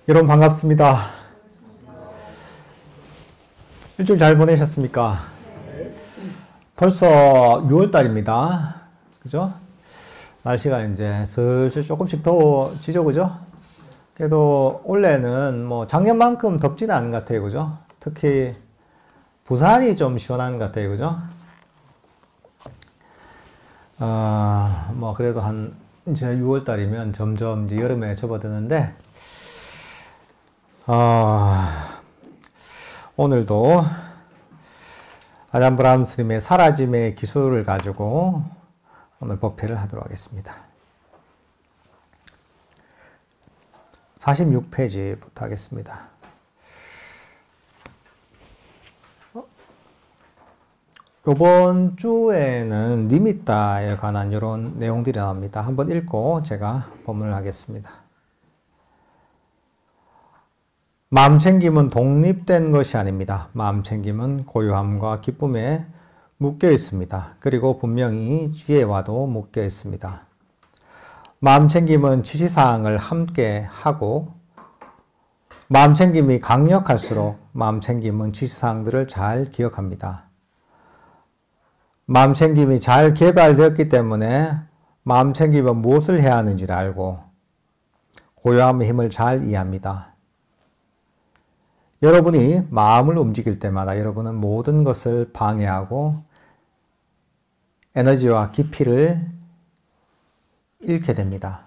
여러분 반갑습니다. 일주일 잘 보내셨습니까? 벌써 6월달입니다. 그죠? 날씨가 이제 슬슬 조금씩 더워지죠, 그죠? 그래도 올해는 뭐 작년만큼 덥지는 않은 것 같아요, 그죠? 특히 부산이 좀 시원한 것 같아요, 그죠? 뭐 그래도 이제 6월달이면 점점 이제 여름에 접어드는데, 오늘도 아담 브람스님의 사라짐의 기술을 가지고 오늘 법회를 하도록 하겠습니다. 46페이지부터 하겠습니다. 이번 주에는 니미따에 관한 이런 내용들이 나옵니다. 한번 읽고 제가 법문을 하겠습니다. 마음챙김은 독립된 것이 아닙니다. 마음챙김은 고요함과 기쁨에 묶여 있습니다. 그리고 분명히 지혜와도 묶여 있습니다. 마음챙김은 지시사항을 함께 하고, 마음챙김이 강력할수록 마음챙김은 지시사항들을 잘 기억합니다. 마음챙김이 잘 개발되었기 때문에 마음챙김은 무엇을 해야 하는지를 알고 고요함의 힘을 잘 이해합니다. 여러분이 마음을 움직일 때마다 여러분은 모든 것을 방해하고 에너지와 깊이를 잃게 됩니다.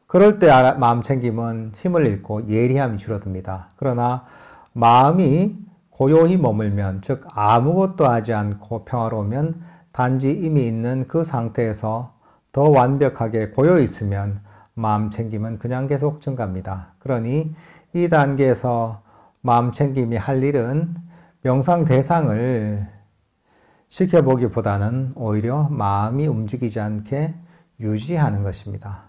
그럴 때 마음챙김은 힘을 잃고 예리함이 줄어듭니다. 그러나 마음이 고요히 머물면, 즉 아무것도 하지 않고 평화로우면, 단지 이미 있는 그 상태에서 더 완벽하게 고요히 있으면 마음챙김은 그냥 계속 증가합니다. 그러니 이 단계에서 마음챙김이 할 일은 명상 대상을 지켜보기보다는 오히려 마음이 움직이지 않게 유지하는 것입니다.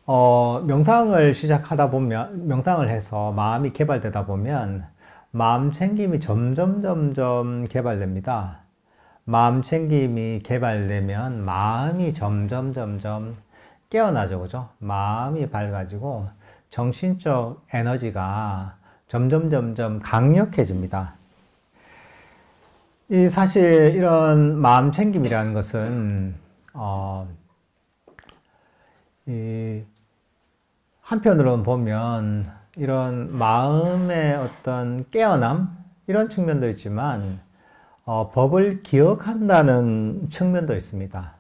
명상을 시작하다 보면, 명상을 해서 마음이 개발되다 보면 마음챙김이 점점 개발됩니다. 마음챙김이 개발되면 마음이 점점 깨어나죠, 그죠? 마음이 밝아지고 정신적 에너지가 점점 강력해집니다. 사실 이런 마음챙김이라는 것은 한편으로는 보면 이런 마음의 어떤 깨어남, 이런 측면도 있지만 법을 기억한다는 측면도 있습니다.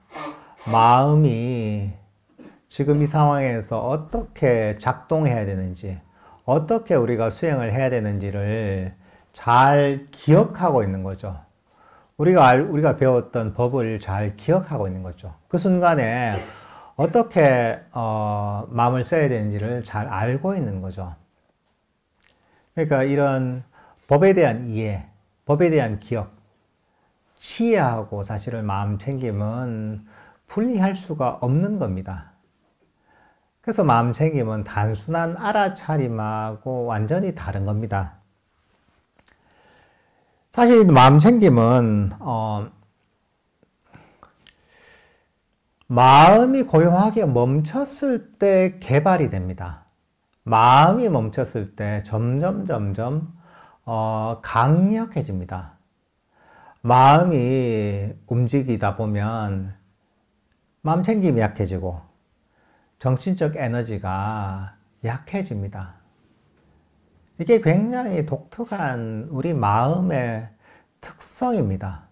마음이 지금 이 상황에서 어떻게 작동해야 되는지, 어떻게 우리가 수행을 해야 되는지를 잘 기억하고 있는 거죠. 우리가 배웠던 법을 잘 기억하고 있는 거죠. 그 순간에 어떻게 마음을 써야 되는지를 잘 알고 있는 거죠. 그러니까 이런 법에 대한 이해, 법에 대한 기억, 지혜하고 사실은 마음챙김은 분리할 수가 없는 겁니다. 그래서 마음챙김은 단순한 알아차림하고 완전히 다른 겁니다. 사실 마음챙김은 마음이 고요하게 멈췄을 때 개발이 됩니다. 마음이 멈췄을 때 점점 강력해집니다. 마음이 움직이다 보면 마음챙김이 약해지고 정신적 에너지가 약해집니다. 이게 굉장히 독특한 우리 마음의 특성입니다.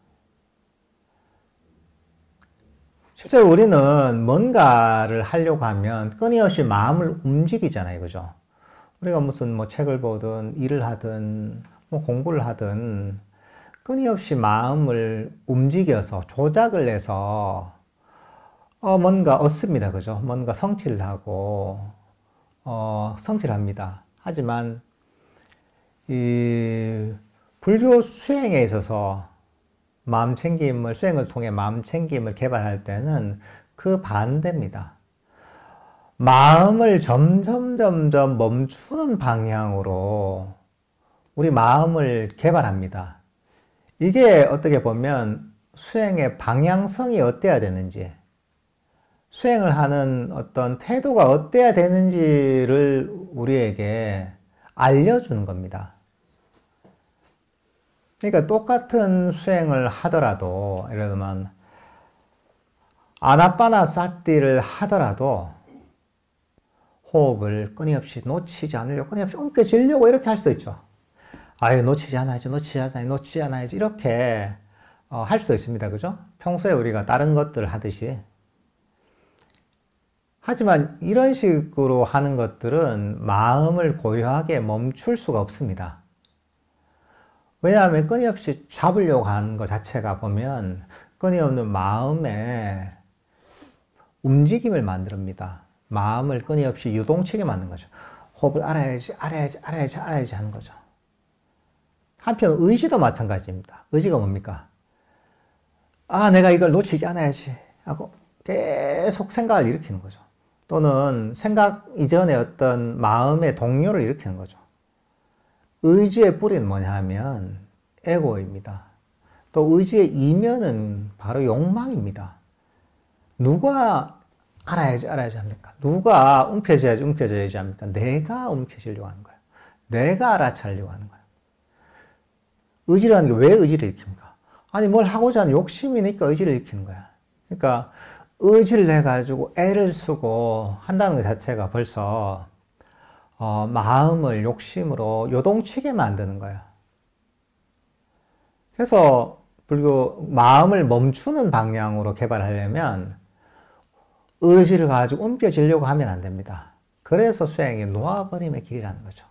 실제로 우리는 뭔가를 하려고 하면 끊임없이 마음을 움직이잖아요, 그죠? 우리가 무슨 책을 보든 일을 하든 공부를 하든 끊임없이 마음을 움직여서 조작을 해서 뭔가 얻습니다. 그죠? 뭔가 성취를 하고, 성취를 합니다. 하지만, 이, 불교 수행에 있어서 수행을 통해 마음챙김을 개발할 때는 그 반대입니다. 마음을 점점 멈추는 방향으로 우리 마음을 개발합니다. 이게 어떻게 보면 수행의 방향성이 어때야 되는지, 수행을 하는 어떤 태도가 어때야 되는지를 우리에게 알려주는 겁니다. 그러니까 똑같은 수행을 하더라도, 예를 들면 아나빠나사티를 하더라도 호흡을 끊임없이 놓치지 않으려고, 끊임없이 움켜쥐려고 이렇게 할 수도 있죠. 아유, 놓치지 않아야지, 이렇게 할 수도 있습니다. 그죠? 평소에 우리가 다른 것들 하듯이. 하지만 이런 식으로 하는 것들은 마음을 고요하게 멈출 수가 없습니다. 왜냐하면 끊임없이 잡으려고 하는 것 자체가 보면 끊임없는 마음의 움직임을 만듭니다. 마음을 끊임없이 유동치게 만드는 거죠. 호흡을 알아야지 하는 거죠. 한편 의지도 마찬가지입니다. 의지가 뭡니까? 아, 내가 이걸 놓치지 않아야지 하고 계속 생각을 일으키는 거죠. 또는 생각 이전에 어떤 마음의 동요를 일으키는 거죠. 의지의 뿌리는 뭐냐 하면 에고입니다. 또 의지의 이면은 바로 욕망입니다. 누가 알아야지 합니까? 누가 움켜져야지 합니까? 내가 움켜쥐려고 하는 거예요. 내가 알아차리려고 하는 거예요. 의지라는 게 왜 의지를 일으킵니까? 아니, 뭘 하고자 하는 욕심이니까 의지를 일으키는 거야. 그러니까 의지를 해가지고 애를 쓰고 한다는 것 자체가 벌써 마음을 욕심으로 요동치게 만드는 거야. 그래서 불교 마음을 멈추는 방향으로 개발하려면 의지를 가지고 움켜쥐려고 하면 안 됩니다. 그래서 수행이 놓아버림의 길이라는 거죠.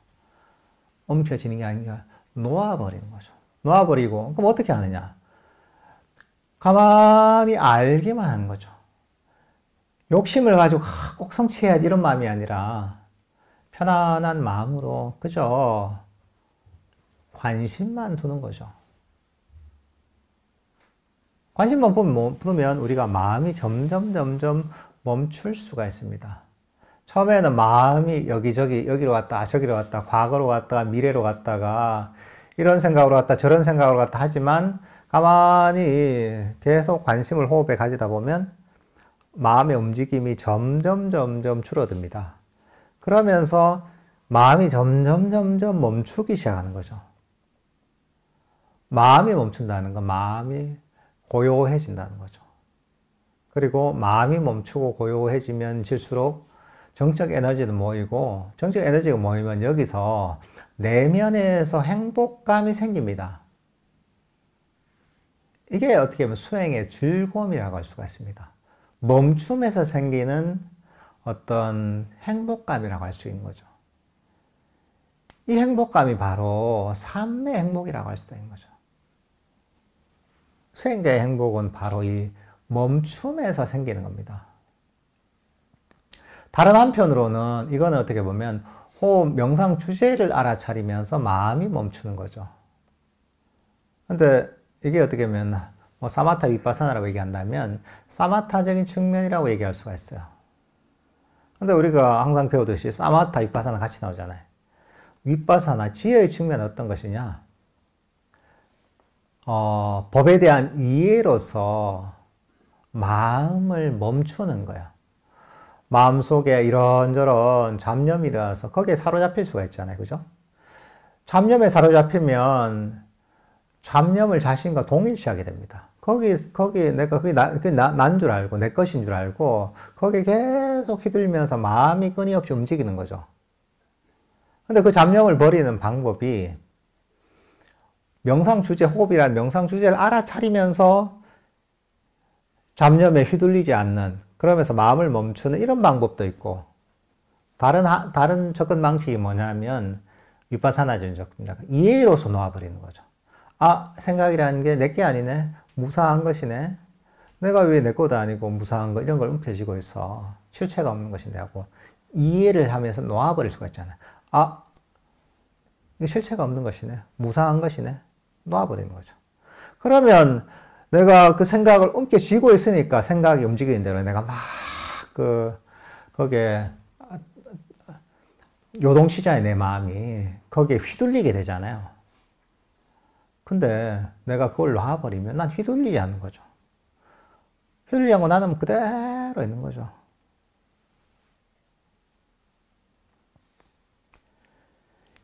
움켜쥐는 게 아니라 놓아버리는 거죠. 놓아버리고, 그럼 어떻게 하느냐? 가만히 알기만 하는 거죠. 욕심을 가지고 꼭 성취해야지 이런 마음이 아니라 편안한 마음으로 그저 관심만 두는 거죠. 관심만 두면 우리가 마음이 점점 멈출 수가 있습니다. 처음에는 마음이 여기저기 여기로 갔다 저기로 갔다 과거로 갔다가 미래로 갔다가 이런 생각으로 갔다 저런 생각으로 갔다 하지만 가만히 계속 관심을 호흡에 가지다 보면 마음의 움직임이 점점 줄어듭니다. 그러면서 마음이 점점 멈추기 시작하는 거죠. 마음이 멈춘다는 건 마음이 고요해진다는 거죠. 그리고 마음이 멈추고 고요해지면 질수록 정적 에너지도 모이고, 정적 에너지가 모이면 여기서 내면에서 행복감이 생깁니다. 이게 어떻게 보면 수행의 즐거움이라고 할 수가 있습니다. 멈춤에서 생기는 어떤 행복감이라고 할 수 있는 거죠. 이 행복감이 바로 삶의 행복이라고 할 수도 있는 거죠. 수행자의 행복은 바로 이 멈춤에서 생기는 겁니다. 다른 한편으로는 이거는 어떻게 보면 호흡 명상 주제를 알아차리면서 마음이 멈추는 거죠. 근데 이게 어떻게 보면 사마타 위파사나라고 얘기한다면 사마타적인 측면이라고 얘기할 수가 있어요. 근데 우리가 항상 배우듯이 사마타 위파사나 같이 나오잖아요. 위파사나 지혜의 측면은 어떤 것이냐? 법에 대한 이해로서 마음을 멈추는 거야. 마음속에 이런저런 잡념이 일어나서 거기에 사로잡힐 수가 있잖아요. 그죠? 잡념에 사로잡히면 잡념을 자신과 동일시하게 됩니다. 그게 난 줄 알고, 내 것인 줄 알고, 거기에 계속 휘둘면서 마음이 끊임없이 움직이는 거죠. 근데 그 잡념을 버리는 방법이 명상 주제, 호흡이라는 명상 주제를 알아차리면서 잡념에 휘둘리지 않는, 그러면서 마음을 멈추는 이런 방법도 있고, 다른 접근 방식이 뭐냐면, 위파사나적인 접근입니다. 이해로서 놓아버리는 거죠. 아, 생각이라는 게 내게 아니네? 무사한 것이네? 내가 왜 내 것도 아니고 무사한 거, 이런 걸 움켜쥐고 있어. 실체가 없는 것인데 하고, 이해를 하면서 놓아버릴 수가 있잖아요. 아, 이게 실체가 없는 것이네? 무사한 것이네? 놓아버리는 거죠. 그러면 내가 그 생각을 움켜쥐고 있으니까 생각이 움직이는 대로 내가 막 거기에 요동치잖아요. 내 마음이. 거기에 휘둘리게 되잖아요. 근데 내가 그걸 놔버리면 난 휘둘리지 않는 거죠. 휘둘리지 않고 나는 그대로 그대로 있는 거죠.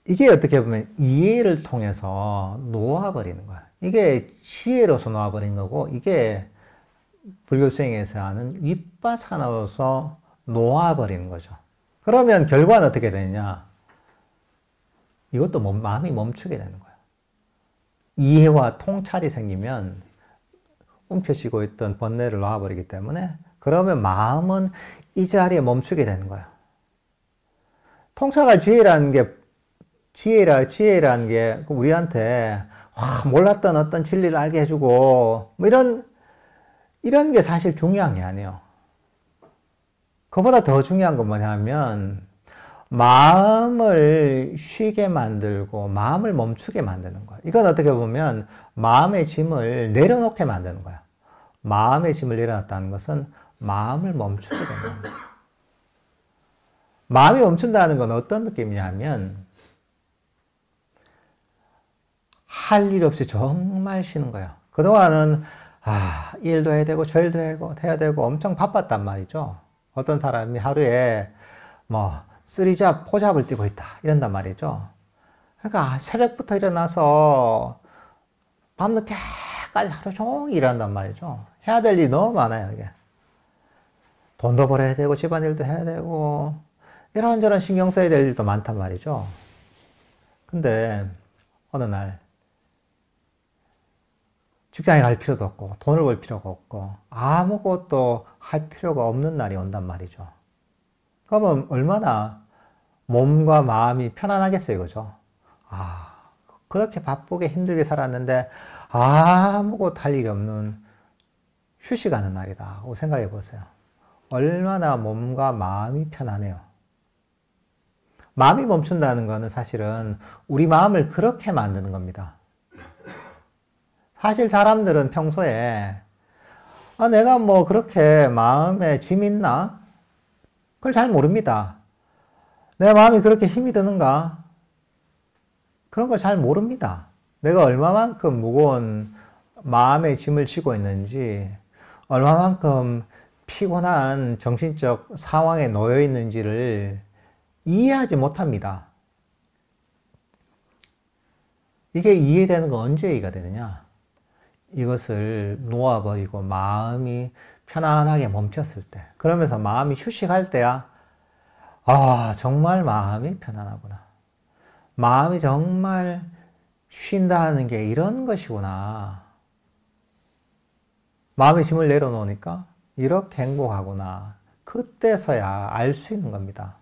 이게 어떻게 보면 이해를 통해서 놓아버리는 거야. 이게 지혜로서 놓아버린 거고, 이게 불교 수행에서 하는 윗바사나로서 놓아버리는 거죠. 그러면 결과는 어떻게 되느냐? 이것도 마음이 멈추게 되는 거예요. 이해와 통찰이 생기면 움켜쥐고 있던 번뇌를 놓아버리기 때문에, 그러면 마음은 이 자리에 멈추게 되는 거예요. 통찰할 지혜라는 게 우리한테 몰랐던 어떤 진리를 알게 해주고 뭐 이런 게 사실 중요한 게 아니에요. 그보다 더 중요한 건 뭐냐면 마음을 쉬게 만들고 마음을 멈추게 만드는 거예요. 이건 어떻게 보면 마음의 짐을 내려놓게 만드는 거예요. 마음의 짐을 내려놨다는 것은 마음을 멈추게 되는 거예요. 마음이 멈춘다는 건 어떤 느낌이냐면 할 일 없이 정말 쉬는 거예요. 그동안은 이 일도 해야 되고 저 일도 해야 되고 엄청 바빴단 말이죠. 어떤 사람이 하루에 뭐 쓰리잡, 포잡을 뛰고 있다 이런단 말이죠. 그러니까 새벽부터 일어나서 밤늦게까지 하루 종일 일한단 말이죠. 해야 될 일이 너무 많아요. 이게 돈도 벌어야 되고 집안일도 해야 되고 이런저런 신경 써야 될 일도 많단 말이죠. 근데 어느 날 직장에 갈 필요도 없고 돈을 벌 필요가 없고 아무것도 할 필요가 없는 날이 온단 말이죠. 그러면 얼마나 몸과 마음이 편안하겠어요, 그죠? 그렇게 바쁘게 힘들게 살았는데 아무것도 할 일이 없는 휴식하는 날이다. 생각해 보세요. 얼마나 몸과 마음이 편안해요. 마음이 멈춘다는 것은 사실은 우리 마음을 그렇게 만드는 겁니다. 사실 사람들은 평소에 내가 뭐 그렇게 마음에 짐 있나? 그걸 잘 모릅니다. 내 마음이 그렇게 힘이 드는가? 그런 걸 잘 모릅니다. 내가 얼마만큼 무거운 마음의 짐을 지고 있는지, 얼마만큼 피곤한 정신적 상황에 놓여 있는지를 이해하지 못합니다. 이게 이해되는 건 언제 이해가 되느냐? 이것을 놓아버리고 마음이 편안하게 멈췄을 때, 그러면서 마음이 휴식할 때야 정말 마음이 편안하구나. 마음이 정말 쉰다는 게 이런 것이구나. 마음의 짐을 내려놓으니까 이렇게 행복하구나. 그때서야 알 수 있는 겁니다.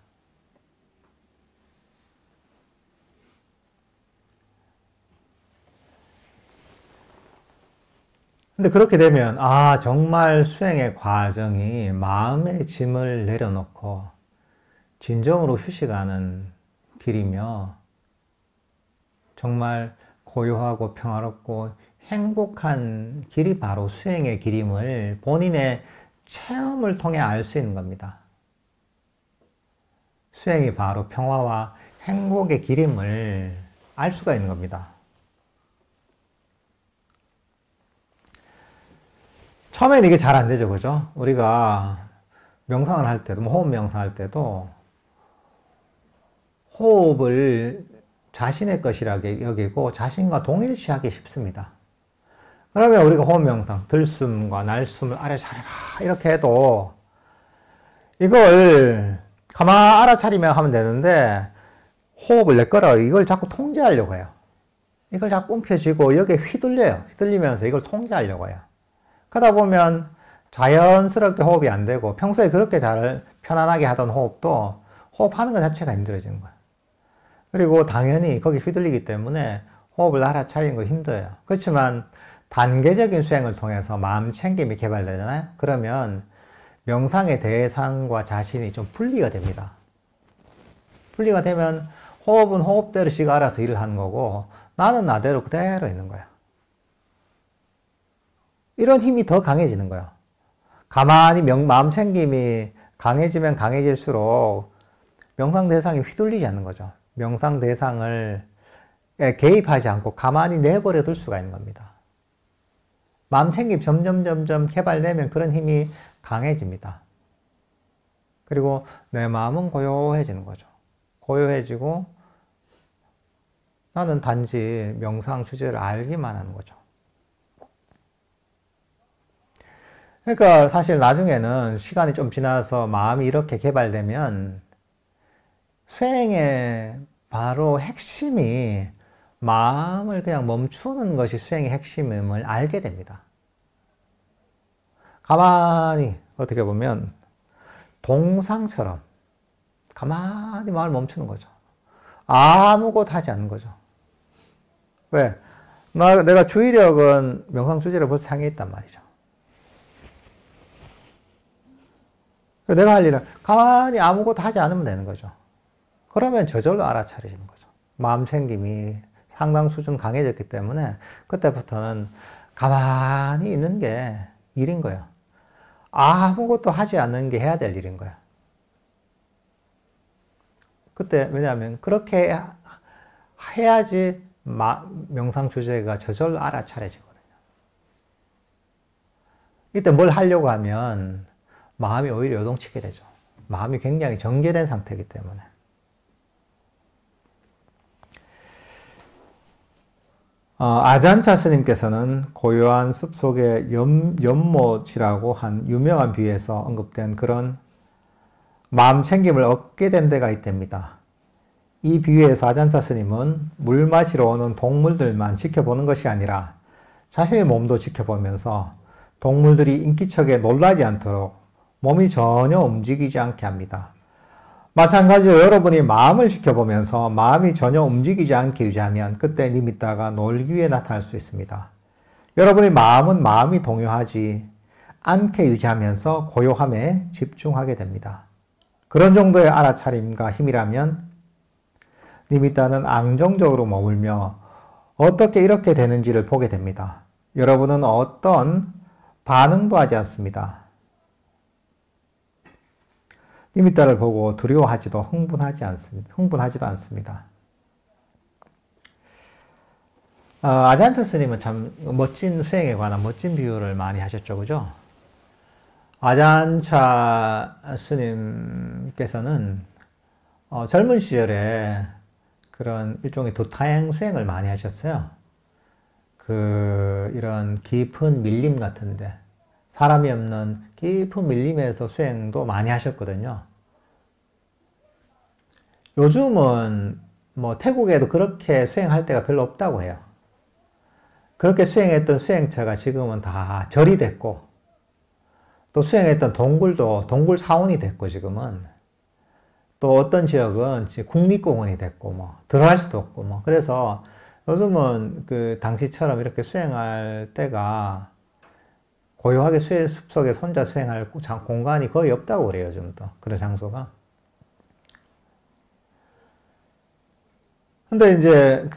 근데 그렇게 되면 정말 수행의 과정이 마음의 짐을 내려놓고 진정으로 휴식하는 길이며 정말 고요하고 평화롭고 행복한 길이 바로 수행의 길임을 본인의 체험을 통해 알 수 있는 겁니다. 수행이 바로 평화와 행복의 길임을 알 수가 있는 겁니다. 처음엔 이게 잘 안 되죠, 그죠? 우리가 명상을 할 때도, 호흡 명상할 때도 호흡을 자신의 것이라고 여기고 자신과 동일시하기 쉽습니다. 그러면 우리가 호흡 명상, 들숨과 날숨을 알아차려라 이렇게 해도 이걸 가만 알아차리면 하면 되는데 호흡을 내 거라 이걸 자꾸 통제하려고 해요. 이걸 자꾸 움켜쥐고 여기에 휘둘려요. 휘둘리면서 이걸 통제하려고 해요. 그러다 보면 자연스럽게 호흡이 안 되고 평소에 그렇게 잘 편안하게 하던 호흡도 호흡하는 것 자체가 힘들어지는 거예요. 그리고 당연히 거기 휘둘리기 때문에 호흡을 알아차리는 거 힘들어요. 그렇지만 단계적인 수행을 통해서 마음 챙김이 개발되잖아요. 그러면 명상의 대상과 자신이 좀 분리가 됩니다. 분리가 되면 호흡은 호흡대로 지가 알아서 일을 하는 거고 나는 나대로 그대로 있는 거예요. 이런 힘이 더 강해지는 거예요. 가만히 마음 챙김이 강해지면 강해질수록 명상 대상이 휘둘리지 않는 거죠. 명상 대상을 개입하지 않고 가만히 내버려 둘 수가 있는 겁니다. 마음 챙김 점점 개발되면 그런 힘이 강해집니다. 그리고 내 마음은 고요해지는 거죠. 고요해지고 나는 단지 명상 주제를 알기만 하는 거죠. 그러니까 사실 나중에는 시간이 좀 지나서 마음이 이렇게 개발되면 수행의 바로 핵심이 마음을 그냥 멈추는 것이 수행의 핵심임을 알게 됩니다. 가만히 어떻게 보면 동상처럼 가만히 마음을 멈추는 거죠. 아무것도 하지 않는 거죠. 왜? 내가 주의력은 명상 주제를 벌써 향해 있단 말이죠. 내가 할 일은 가만히 아무것도 하지 않으면 되는 거죠. 그러면 저절로 알아차리시는 거죠. 마음 챙김이 상당 수준 강해졌기 때문에 그때부터는 가만히 있는 게 일인 거예요. 아무것도 하지 않는 게 해야 될 일인 거예요. 그때 왜냐하면 그렇게 해야지 명상 주제가 저절로 알아차려지거든요. 이때 뭘 하려고 하면 마음이 오히려 요동치게 되죠. 마음이 굉장히 정제된 상태이기 때문에. 아잔차 스님께서는 고요한 숲속의 연못이라고 한 유명한 비유에서 언급된 그런 마음 챙김을 얻게 된 데가 있답니다. 이 비유에서 아잔차 스님은 물 마시러 오는 동물들만 지켜보는 것이 아니라 자신의 몸도 지켜보면서 동물들이 인기척에 놀라지 않도록 몸이 전혀 움직이지 않게 합니다. 마찬가지로 여러분이 마음을 지켜보면서 마음이 전혀 움직이지 않게 유지하면 그때 니미tta가 놀기 위해 나타날 수 있습니다. 여러분의 마음은 마음이 동요하지 않게 유지하면서 고요함에 집중하게 됩니다. 그런 정도의 알아차림과 힘이라면 니미tta는 안정적으로 머물며 어떻게 이렇게 되는지를 보게 됩니다. 여러분은 어떤 반응도 하지 않습니다. 니미tta를 보고 두려워하지도 흥분하지도 않습니다. 아잔차 스님은 참 멋진 수행에 관한 멋진 비유를 많이 하셨죠, 그죠? 아잔차 스님께서는 젊은 시절에 그런 일종의 도타행 수행을 많이 하셨어요. 이런 깊은 밀림 같은데, 사람이 없는 깊은 밀림에서 수행도 많이 하셨거든요. 요즘은 태국에도 그렇게 수행할 때가 별로 없다고 해요. 그렇게 수행했던 수행처가 지금은 다 절이 됐고, 또 수행했던 동굴도 동굴 사원이 됐고, 지금은. 또 어떤 지역은 국립공원이 됐고, 들어갈 수도 없고, 그래서 요즘은 당시처럼 이렇게 수행할 때가 고요하게 숲속에 혼자 수행할 공간이 거의 없다고 그래요, 요즘도. 그런 장소가. 근데 이제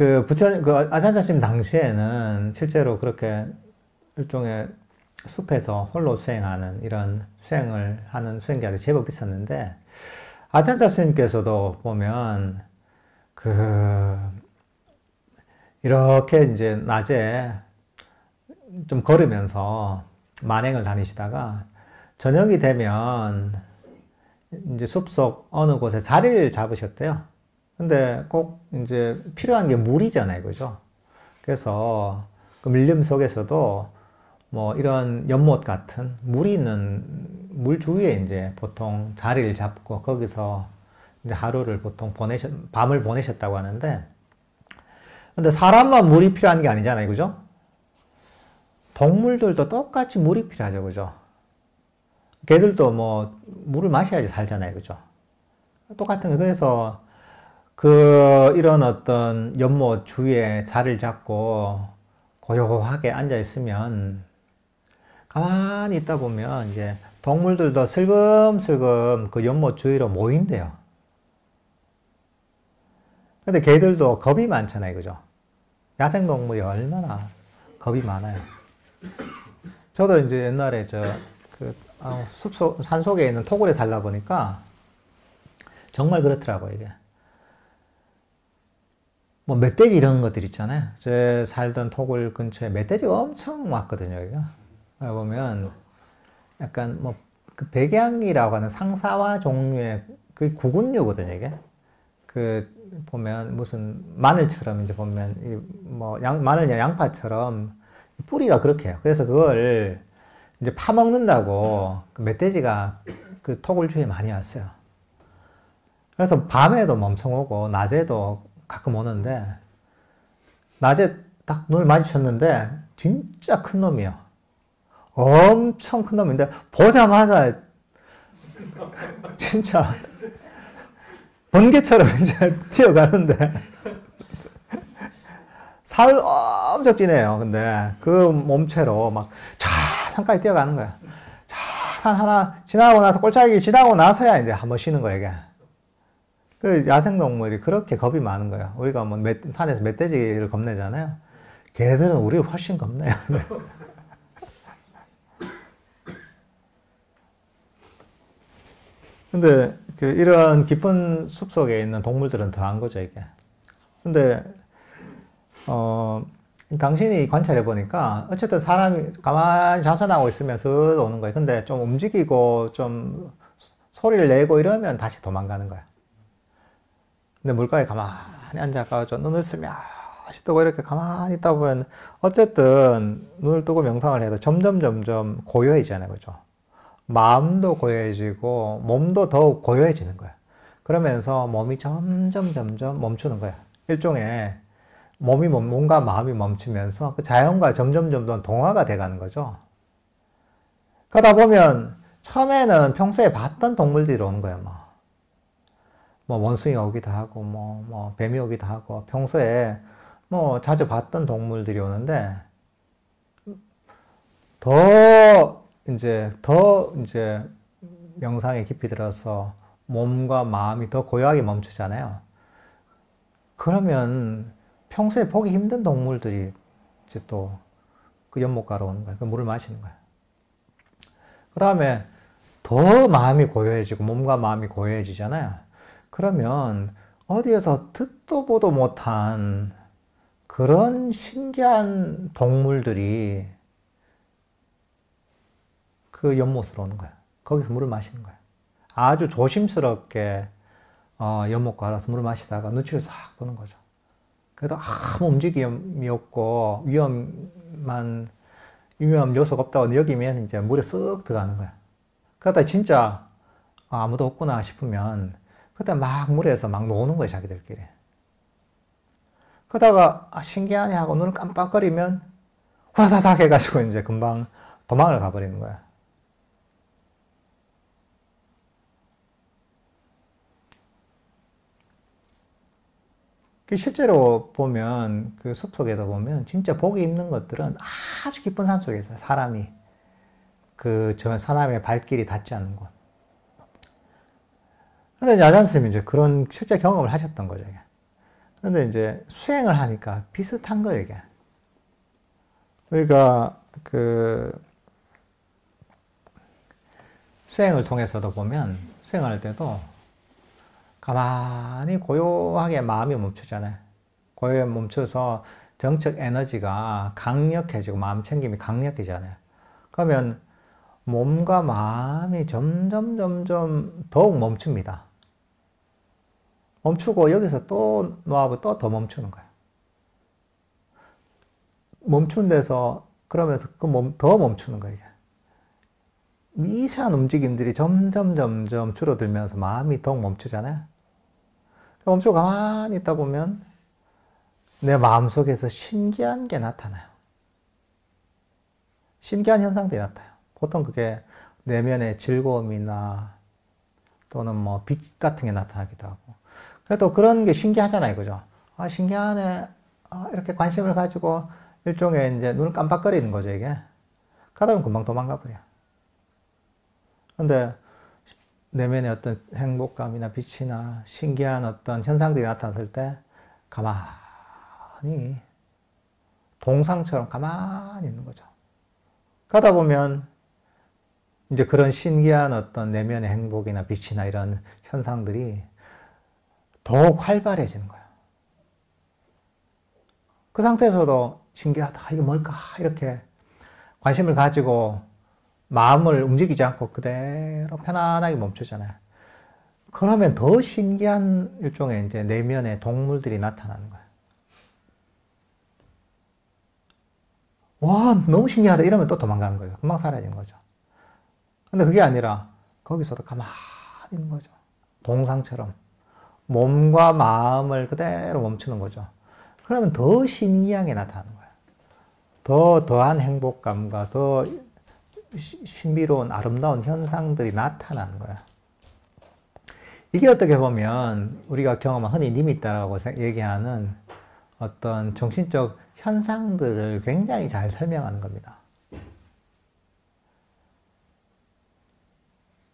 아잔차 스님 당시에는 실제로 그렇게 일종의 숲에서 홀로 수행하는 이런 수행을 하는 수행자들이 제법 있었는데, 아잔차 스님께서도 보면, 이렇게 이제 낮에 좀 걸으면서 만행을 다니시다가 저녁이 되면 이제 숲속 어느 곳에 자리를 잡으셨대요. 근데 꼭 이제 필요한 게 물이잖아요, 그죠? 그래서 그 밀림 속에서도 이런 연못 같은 물이 있는 물 주위에 이제 보통 자리를 잡고 거기서 이제 하루를 보통 밤을 보내셨다고 하는데, 근데 사람만 물이 필요한 게 아니잖아요, 그죠? 동물들도 똑같이 물이 필요하죠, 그죠? 걔들도 물을 마셔야지 살잖아요, 그죠? 똑같은 거. 그래서 이런 어떤 연못 주위에 자리를 잡고 고요하게 앉아 있으면 가만히 있다 보면 이제 동물들도 슬금슬금 그 연못 주위로 모인대요. 근데 걔들도 겁이 많잖아요, 그죠? 야생동물이 얼마나 겁이 많아요. 저도 이제 옛날에 산속에 있는 토굴에 살다 보니까 정말 그렇더라고요, 이게. 멧돼지 이런 것들 있잖아요. 제 살던 토굴 근처에 멧돼지가 엄청 왔거든요, 여기가. 보면 약간 그 백양이라고 하는 상사화 종류의 그 구근류거든요, 이게. 그, 보면 무슨 마늘처럼 이제 보면, 마늘이나 양파처럼 뿌리가 그렇게 해요. 그래서 그걸 이제 파먹는다고 그 멧돼지가 그 토굴주에 많이 왔어요. 그래서 밤에도 멈춰 오고, 낮에도 가끔 오는데, 낮에 딱 눈을 마주쳤는데, 진짜 큰 놈이요. 엄청 큰 놈인데, 보자마자, 진짜, 번개처럼 이제 뛰어가는데, 살 엄청 찌네요. 근데, 그 몸체로 막, 산까지 뛰어가는 거야. 산 하나 지나고 나서, 꼴짝이 지나고 나서야 이제 한번 쉬는 거야, 이게. 그 야생동물이 그렇게 겁이 많은 거야. 우리가 뭐 산에서 멧돼지를 겁내잖아요. 걔들은 우리를 훨씬 겁내요. 근데 이런 깊은 숲 속에 있는 동물들은 더한 거죠, 이게. 근데 당신이 관찰해 보니까 어쨌든 사람이 가만히 좌선하고 있으면서 오는 거예요. 근데 좀 움직이고 좀 소리를 내고 이러면 다시 도망가는 거야. 근데 물가에 가만히 앉아가지고 눈을 스며시 뜨고 이렇게 가만히 있다 보면 어쨌든 눈을 뜨고 명상을 해도 점점 고요해지잖아요. 그죠? 마음도 고요해지고 몸도 더욱 고요해지는 거야. 그러면서 몸이 점점 멈추는 거야. 일종의 몸과 마음이 멈추면서 그 자연과 점점 동화가 돼가는 거죠. 그러다 보면 처음에는 평소에 봤던 동물들이 오는 거야. 뭐 원숭이가 오기도 하고 뭐 뱀이 오기도 하고 평소에 뭐 자주 봤던 동물들이 오는데 더 이제 명상에 깊이 들어서 몸과 마음이 더 고요하게 멈추잖아요. 그러면 평소에 보기 힘든 동물들이 이제 또 그 연못가로 오는 거예요. 그 물을 마시는 거예요. 그 다음에 더 마음이 고요해지고 몸과 마음이 고요해지잖아요. 그러면 어디에서 듣도 보도 못한 그런 신기한 동물들이 그 연못으로 오는 거예요. 거기서 물을 마시는 거예요. 아주 조심스럽게 연못가 알아서 물을 마시다가 눈치를 싹 보는 거죠. 그래도 아무 움직임이 없고 위험 요소가 없다고 여기면 이제 물에 쓱 들어가는 거야. 그러다 진짜 아무도 없구나 싶으면 그때 막 물에서 막 노는 거야, 자기들끼리. 그러다가 신기하네 하고 눈을 깜빡거리면 후다닥 해가지고 이제 금방 도망을 가버리는 거야. 실제로 보면 그 숲속에다 보면 진짜 보기 힘든 것들은 아주 깊은 산 속에 있어요. 사람이 사람의 발길이 닿지 않는 곳. 근데 야잔 스님이 이제 그런 실제 경험을 하셨던 거죠, 이게. 근데 이제 수행을 하니까 비슷한 거예요, 이게. 그러니까 수행을 통해서도 보면 수행할 때도 가만히 고요하게 마음이 멈추잖아요. 고요하게 멈춰서 정적 에너지가 강력해지고 마음 챙김이 강력해지잖아요. 그러면 몸과 마음이 점점 더욱 멈춥니다. 멈추고 여기서 또 놓아보고 또 더 멈추는 거예요. 멈춘 데서 그러면서 더 멈추는 거예요. 미세한 움직임들이 점점 줄어들면서 마음이 더욱 멈추잖아요. 멈추고 가만히 있다 보면 내 마음속에서 신기한 게 나타나요. 신기한 현상들이 나타나요. 보통 그게 내면의 즐거움이나 또는 뭐 빛 같은 게 나타나기도 하고. 그래도 그런 게 신기하잖아요. 그죠? 신기하네. 이렇게 관심을 가지고 일종의 이제 눈을 깜빡거리는 거죠, 이게. 가다 보면 금방 도망가 버려요. 근데 내면의 어떤 행복감이나 빛이나 신기한 어떤 현상들이 나타났을 때 가만히 동상처럼 가만히 있는 거죠. 가다 보면 이제 그런 신기한 어떤 내면의 행복이나 빛이나 이런 현상들이 더욱 활발해지는 거예요. 그 상태에서도 신기하다, 이게 뭘까? 이렇게 관심을 가지고 마음을 움직이지 않고 그대로 편안하게 멈추잖아요. 그러면 더 신기한 일종의 이제 내면의 동물들이 나타나는 거예요. 와, 너무 신기하다. 이러면 또 도망가는 거예요. 금방 사라지는 거죠. 근데 그게 아니라 거기서도 가만히 있는 거죠. 동상처럼. 몸과 마음을 그대로 멈추는 거죠. 그러면 더 신기하게 나타나는 거예요. 더한 행복감과 더 신비로운 아름다운 현상들이 나타나는 거예요. 이게 어떻게 보면 우리가 경험한 흔히 니미타라고 얘기하는 어떤 정신적 현상들을 굉장히 잘 설명하는 겁니다.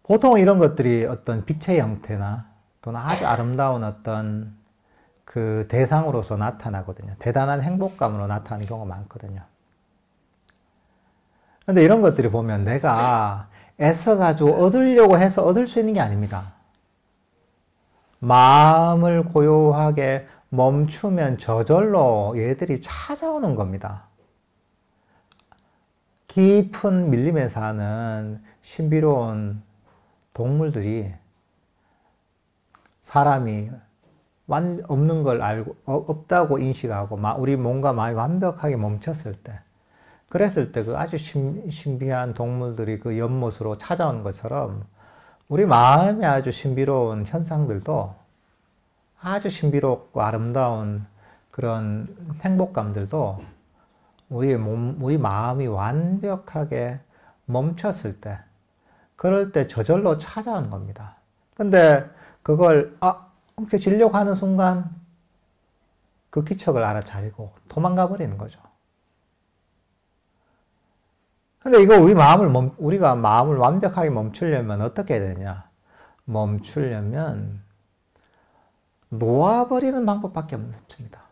보통 이런 것들이 어떤 빛의 형태나 또는 아주 아름다운 어떤 그 대상으로서 나타나거든요. 대단한 행복감으로 나타나는 경우가 많거든요. 근데 이런 것들이 보면 내가 애써가지고 얻으려고 해서 얻을 수 있는 게 아닙니다. 마음을 고요하게 멈추면 저절로 얘들이 찾아오는 겁니다. 깊은 밀림에 사는 신비로운 동물들이 사람이 없는 걸 알고, 없다고 인식하고, 우리 몸과 마음이 완벽하게 멈췄을 때, 그랬을 때 그 아주 신비한 동물들이 그 연못으로 찾아오는 것처럼 우리 마음의 아주 신비로운 현상들도 아주 신비롭고 아름다운 그런 행복감들도 우리 마음이 완벽하게 멈췄을 때, 그럴 때 저절로 찾아오는 겁니다. 근데 그걸, 움켜쥐려고 하는 순간 그 기척을 알아차리고 도망가 버리는 거죠. 근데 이거 우리가 마음을 완벽하게 멈추려면 어떻게 해야 되냐? 멈추려면 놓아버리는 방법밖에 없습니다.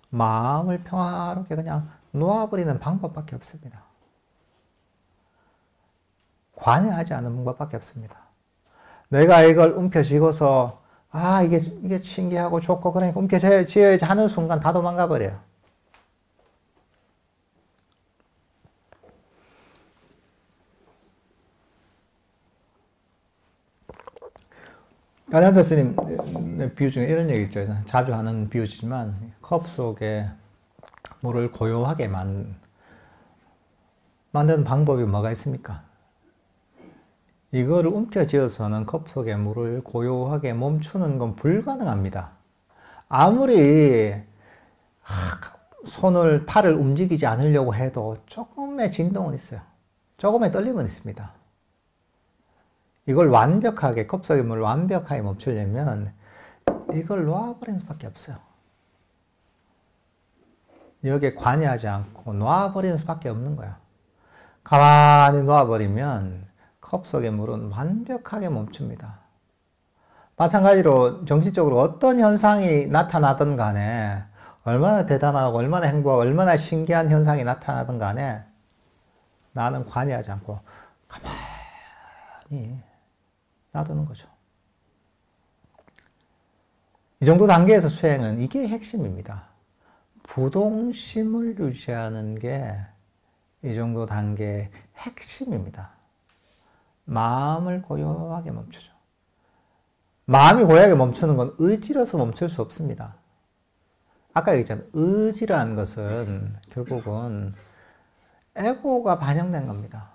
마음을 평화롭게 그냥 놓아버리는 방법밖에 없습니다. 관여하지 않는 방법밖에 없습니다. 내가 이걸 움켜쥐고서 이게 신기하고 좋고 그러니까 움켜쥐어야지 하는 순간 다 도망가 버려요. 가장자 스님 비유 중에 이런 얘기 있죠. 자주 하는 비유지만 컵 속에 물을 고요하게 만드는 방법이 뭐가 있습니까? 이거를 움켜쥐어서는 컵 속에 물을 고요하게 멈추는 건 불가능합니다. 아무리 팔을 움직이지 않으려고 해도 조금의 진동은 있어요. 조금의 떨림은 있습니다. 이걸 컵 속의 물을 완벽하게 멈추려면 이걸 놓아버리는 수밖에 없어요. 여기에 관여하지 않고 놓아버리는 수밖에 없는 거예요. 가만히 놓아버리면 컵 속의 물은 완벽하게 멈춥니다. 마찬가지로 정신적으로 어떤 현상이 나타나든 간에 얼마나 대단하고 얼마나 행복하고 얼마나 신기한 현상이 나타나든 간에 나는 관여하지 않고 가만히 놔두는 거죠. 이 정도 단계에서 수행은 이게 핵심입니다. 부동심을 유지하는 게 이 정도 단계의 핵심입니다. 마음을 고요하게 멈추죠. 마음이 고요하게 멈추는 건 의지로서 멈출 수 없습니다. 아까 얘기했잖아요. 의지라는 것은 결국은 에고가 반영된 겁니다.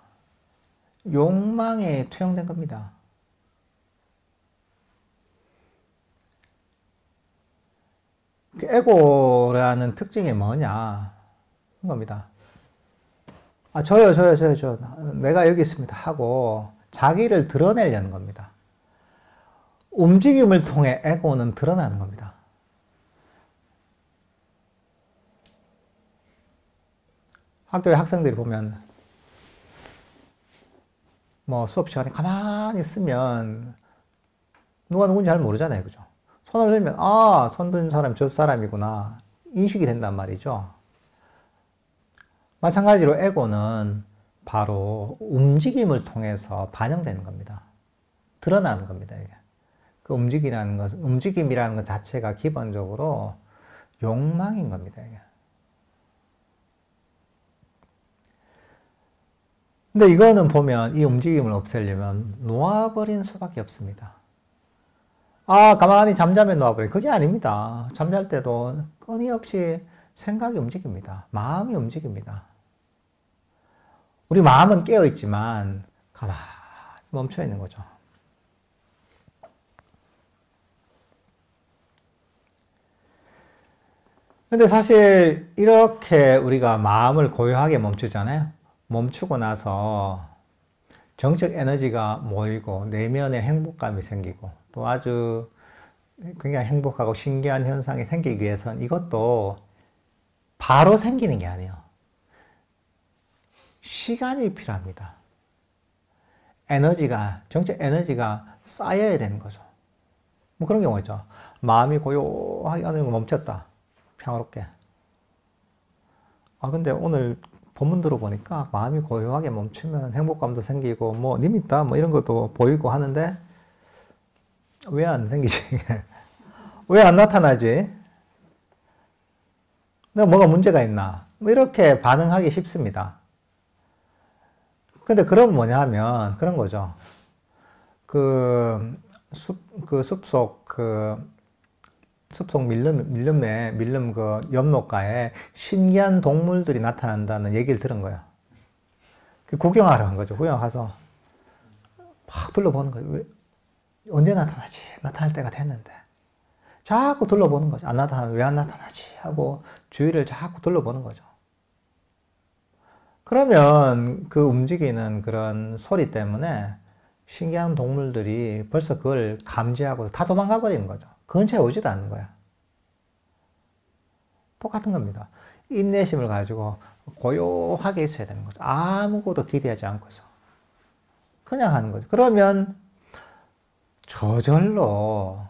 욕망에 투영된 겁니다. 에고라는 특징이 뭐냐? 그런 겁니다. 저요. 내가 여기 있습니다. 하고 자기를 드러내려는 겁니다. 움직임을 통해 에고는 드러나는 겁니다. 학교에 학생들이 보면 수업 시간에 가만히 있으면 누가 누군지 잘 모르잖아요. 그죠? 손을 들면 손 든 사람이 저 사람이구나 인식이 된단 말이죠. 마찬가지로 에고는 바로 움직임을 통해서 반영되는 겁니다. 드러나는 겁니다. 이게. 그 움직임이라는 것 자체가 기본적으로 욕망인 겁니다. 이게. 근데 이거는 보면 이 움직임을 없애려면 놓아버린 수밖에 없습니다. 아, 가만히 잠자면 놓아버려. 그게 아닙니다. 잠잘 때도 끊임없이 생각이 움직입니다. 마음이 움직입니다. 우리 마음은 깨어있지만 가만히 멈춰 있는 거죠. 근데 사실 이렇게 우리가 마음을 고요하게 멈추잖아요. 멈추고 나서 정적 에너지가 모이고 내면에 행복감이 생기고 또 아주 굉장히 행복하고 신기한 현상이 생기기 위해서는 이것도 바로 생기는 게 아니에요. 시간이 필요합니다. 정적 에너지가 쌓여야 되는 거죠. 뭐 그런 경우 있죠. 마음이 고요하게 어느 정도 멈췄다. 평화롭게. 아, 근데 오늘 본문 들어보니까 마음이 고요하게 멈추면 행복감도 생기고, 뭐, 리미다, 뭐 이런 것도 보이고 하는데, 왜 안 생기지? 왜 안 나타나지? 내가 뭐가 문제가 있나? 뭐 이렇게 반응하기 쉽습니다. 근데 그럼 뭐냐 하면, 그런 거죠. 숲속 밀림 그 연못가에 신기한 동물들이 나타난다는 얘기를 들은 거예요. 구경하러 간 거죠. 구경 가서 막 둘러보는 거예요. 언제 나타나지? 나타날 때가 됐는데. 자꾸 둘러보는 거죠. 안 나타나면 왜 안 나타나지? 하고 주위를 자꾸 둘러보는 거죠. 그러면 그 움직이는 그런 소리 때문에 신기한 동물들이 벌써 그걸 감지하고 다 도망가 버리는 거죠. 근처에 오지도 않는 거야. 똑같은 겁니다. 인내심을 가지고 고요하게 있어야 되는 거죠. 아무것도 기대하지 않고서. 그냥 하는 거죠. 그러면 저절로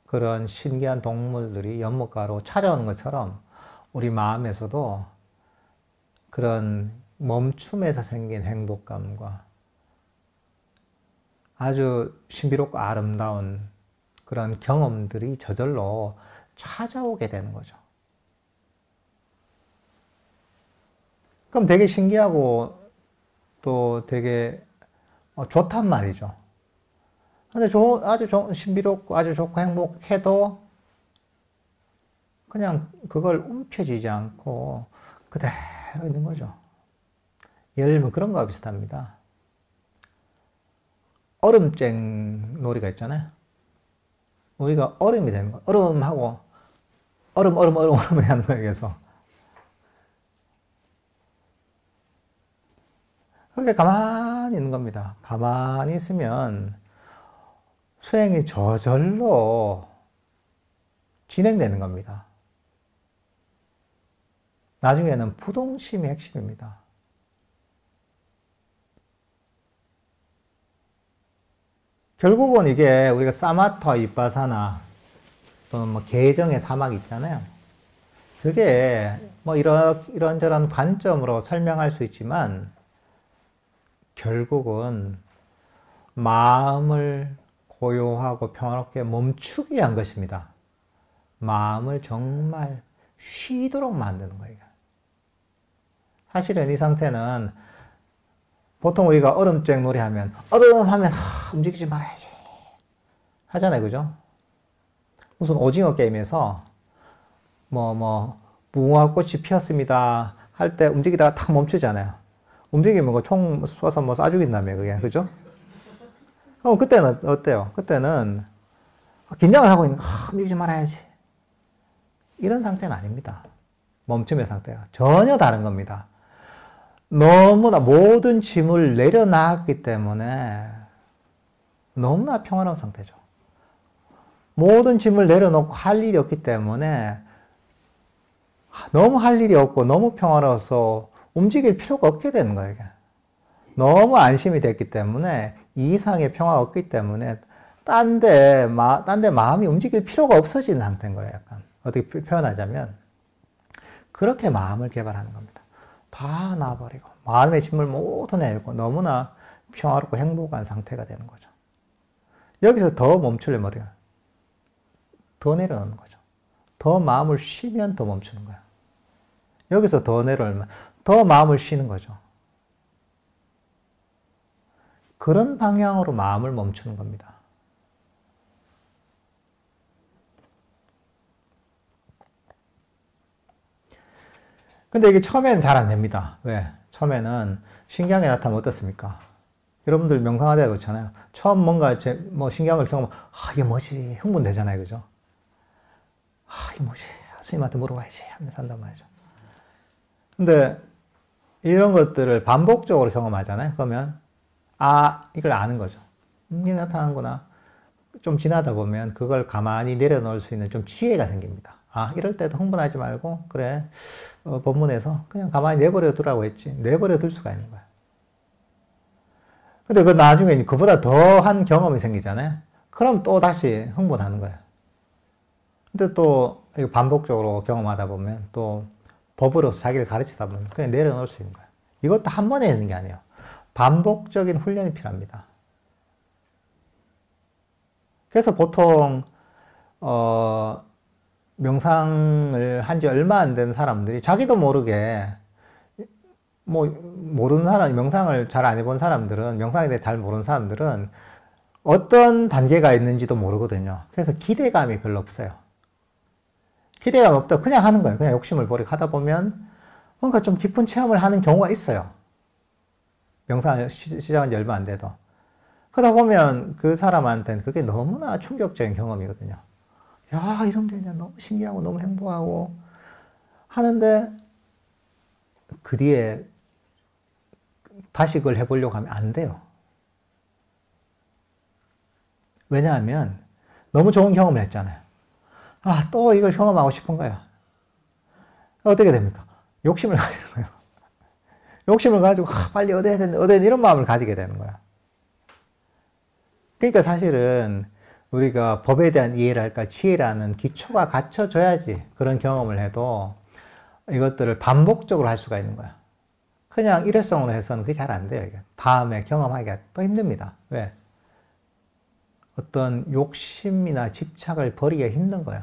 그런 신기한 동물들이 연못가로 찾아오는 것처럼 우리 마음에서도 그런 멈춤에서 생긴 행복감과 아주 신비롭고 아름다운 그런 경험들이 저절로 찾아오게 되는 거죠. 그럼 되게 신기하고 또 되게 좋단 말이죠. 근데 아주 신비롭고 아주 좋고 행복해도 그냥 그걸 움켜쥐지 않고 그대로 있는 거죠. 예를 들면 그런 거와 비슷합니다. 얼음쟁 놀이가 있잖아요. 우리가 얼음이 되는 거야. 얼음하고 얼음 하는 거예요. 계속. 그렇게 가만히 있는 겁니다. 가만히 있으면 수행이 저절로 진행되는 겁니다. 나중에는 부동심이 핵심입니다. 결국은 이게 우리가 사마타 위파사나 또는 뭐 개정의 사막 있잖아요. 그게 뭐 이런저런 관점으로 설명할 수 있지만 결국은 마음을 고요하고 평화롭게 멈추기 위한 것입니다. 마음을 정말 쉬도록 만드는 거예요. 사실은 이 상태는 보통 우리가 얼음쟁 놀이 하면 얼음 하면 움직이지 말아야지 하잖아요. 그죠? 무슨 오징어 게임에서 무궁화꽃이 피었습니다 할 때 움직이다가 탁 멈추잖아요. 움직이면 그 총 쏴서 뭐 쏴 죽인다며 그게. 그죠? 그때는 어때요? 그때는 긴장을 하고 있는 거 움직이지 말아야지 이런 상태는 아닙니다. 멈춤의 상태가 전혀 다른 겁니다. 너무나 모든 짐을 내려놨기 때문에 너무나 평화로운 상태죠. 모든 짐을 내려놓고 할 일이 없기 때문에 너무 할 일이 없고 너무 평화로워서 움직일 필요가 없게 되는 거예요. 이게. 너무 안심이 됐기 때문에 이 이상의 평화가 없기 때문에 딴 데 마음이 움직일 필요가 없어지는 상태인 거예요. 약간 어떻게 표현하자면 그렇게 마음을 개발하는 겁니다. 다 놔버리고 마음의 짐을 모두 내고 너무나 평화롭고 행복한 상태가 되는 거죠. 여기서 더 멈추려면 어떻게 해요? 더 내려놓는 거죠. 더 마음을 쉬면 더 멈추는 거예요. 여기서 더 내려놓으면 더 마음을 쉬는 거죠. 그런 방향으로 마음을 멈추는 겁니다. 근데 이게 처음에는 잘 안 됩니다. 왜? 처음에는 신기한 게 나타나면 어떻습니까? 여러분들 명상하다 그렇잖아요. 처음 뭔가 뭐 신기한 걸 경험하면, 이게 뭐지? 흥분되잖아요. 그죠? 이게 뭐지? 스님한테 물어봐야지. 하면서 한단 말이죠. 근데 이런 것들을 반복적으로 경험하잖아요. 그러면, 이걸 아는 거죠. 이게 나타나는구나. 좀 지나다 보면 그걸 가만히 내려놓을 수 있는 좀 지혜가 생깁니다. 이럴 때도 흥분하지 말고, 그래, 법문에서 그냥 가만히 내버려 두라고 했지. 내버려 둘 수가 있는 거야. 근데 그 나중에 그보다 더한 경험이 생기잖아요. 그럼 또 다시 흥분하는 거예요. 근데 또 반복적으로 경험하다 보면 또 법으로서 자기를 가르치다 보면 그냥 내려놓을 수 있는 거예요. 이것도 한 번에 되는 게 아니에요. 반복적인 훈련이 필요합니다. 그래서 보통 명상을 한 지 얼마 안 된 사람들이 자기도 모르게 뭐 모르는 사람, 명상을 잘 안 해본 사람들은, 명상에 대해 잘 모르는 사람들은 어떤 단계가 있는지도 모르거든요. 그래서 기대감이 별로 없어요. 기대감 없다 그냥 하는 거예요. 그냥 욕심을 버리고 하다 보면 뭔가 좀 깊은 체험을 하는 경우가 있어요. 명상을 시작한 지 얼마 안 돼도. 그러다 보면 그 사람한테는 그게 너무나 충격적인 경험이거든요. 야, 이런 게 너무 신기하고 너무 행복하고 하는데 그 뒤에 다시 그걸 해보려고 하면 안 돼요. 왜냐하면 너무 좋은 경험을 했잖아요. 또 이걸 경험하고 싶은 거야. 어떻게 됩니까? 욕심을 가지는 거예요. 욕심을 가지고 빨리 얻어야 된다, 이런 마음을 가지게 되는 거야. 그러니까 사실은 우리가 법에 대한 이해랄까 지혜라는 기초가 갖춰져야지 그런 경험을 해도 이것들을 반복적으로 할 수가 있는 거야. 그냥 일회성으로 해서는 그게 잘 안 돼요. 이게. 다음에 경험하기가 또 힘듭니다. 왜? 어떤 욕심이나 집착을 버리기가 힘든 거예요.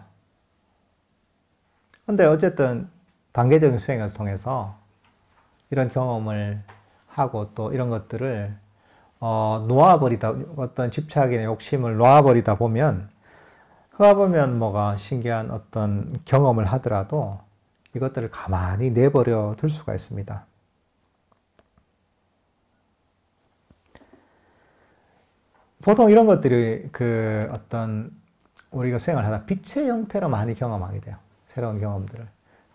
근데 어쨌든 단계적인 수행을 통해서 이런 경험을 하고 또 이런 것들을 놓아버리다, 어떤 집착이나 욕심을 놓아버리다 보면, 그러다 보면 뭐가 신기한 어떤 경험을 하더라도 이것들을 가만히 내버려 둘 수가 있습니다. 보통 이런 것들이 어떤 우리가 수행을 하다 빛의 형태로 많이 경험하게 돼요. 새로운 경험들을.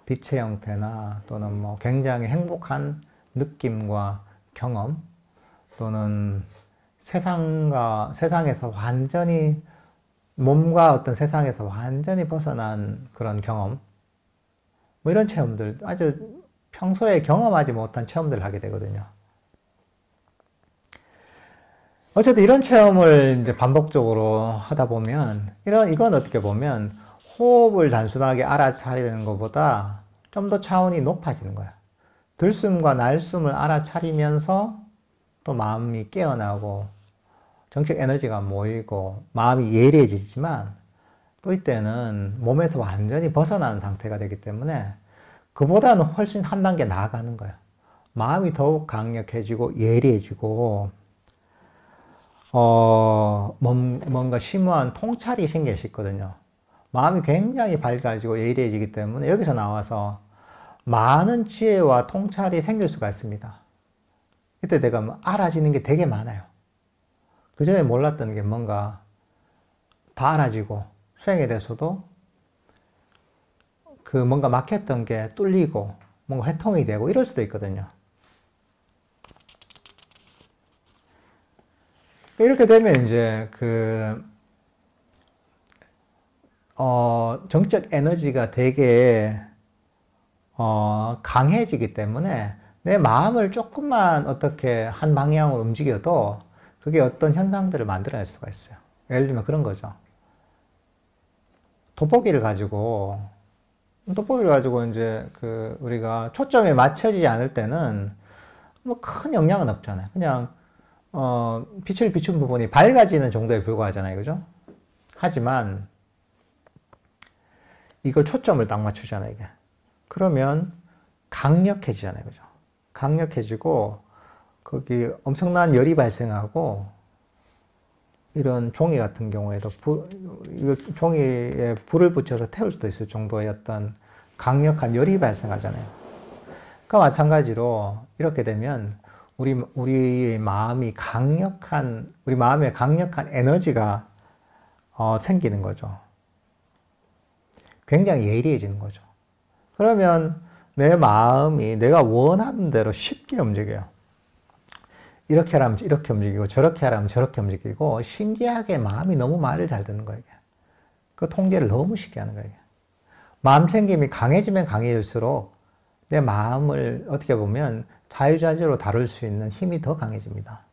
빛의 형태나 또는 뭐 굉장히 행복한 느낌과 경험, 또는 세상에서 완전히, 몸과 어떤 세상에서 완전히 벗어난 그런 경험, 뭐 이런 체험들, 아주 평소에 경험하지 못한 체험들을 하게 되거든요. 어쨌든 이런 체험을 이제 반복적으로 하다 보면, 이건 어떻게 보면 호흡을 단순하게 알아차리는 것보다 좀 더 차원이 높아지는 거야. 들숨과 날숨을 알아차리면서 또 마음이 깨어나고 정책 에너지가 모이고 마음이 예리해지지만, 또 이때는 몸에서 완전히 벗어난 상태가 되기 때문에 그보다는 훨씬 한 단계 나아가는 거예요. 마음이 더욱 강력해지고 예리해지고 뭔가 심오한 통찰이 생길 수 있거든요. 마음이 굉장히 밝아지고 예리해지기 때문에 여기서 나와서 많은 지혜와 통찰이 생길 수가 있습니다. 이때 내가 알아지는 게 되게 많아요. 그 전에 몰랐던 게 뭔가 다 알아지고, 수행에 대해서도 뭔가 막혔던 게 뚫리고 뭔가 회통이 되고 이럴 수도 있거든요. 이렇게 되면 이제 정적 에너지가 되게 강해지기 때문에 내 마음을 조금만 어떻게 한 방향으로 움직여도 그게 어떤 현상들을 만들어낼 수가 있어요. 예를 들면 그런 거죠. 돋보기를 가지고 이제 우리가 초점이 맞춰지지 않을 때는 뭐 큰 영향은 없잖아요. 그냥 빛을 비춘 부분이 밝아지는 정도에 불과하잖아요. 그죠? 하지만 이걸 초점을 딱 맞추잖아요. 이게. 그러면 강력해지잖아요. 그죠? 강력해지고 거기 엄청난 열이 발생하고, 이런 종이 같은 경우에도 이거 종이에 불을 붙여서 태울 수도 있을 정도의 어떤 강력한 열이 발생하잖아요. 그러니까 마찬가지로 이렇게 되면 우리의 마음이 우리 마음에 강력한 에너지가 생기는 거죠. 굉장히 예리해지는 거죠. 그러면 내 마음이 내가 원하는 대로 쉽게 움직여요. 이렇게 하라면 이렇게 움직이고, 저렇게 하라면 저렇게 움직이고, 신기하게 마음이 너무 말을 잘 듣는 거예요. 그 통제를 너무 쉽게 하는 거예요. 마음 챙김이 강해지면 강해질수록 내 마음을 어떻게 보면 자유자재로 다룰 수 있는 힘이 더 강해집니다.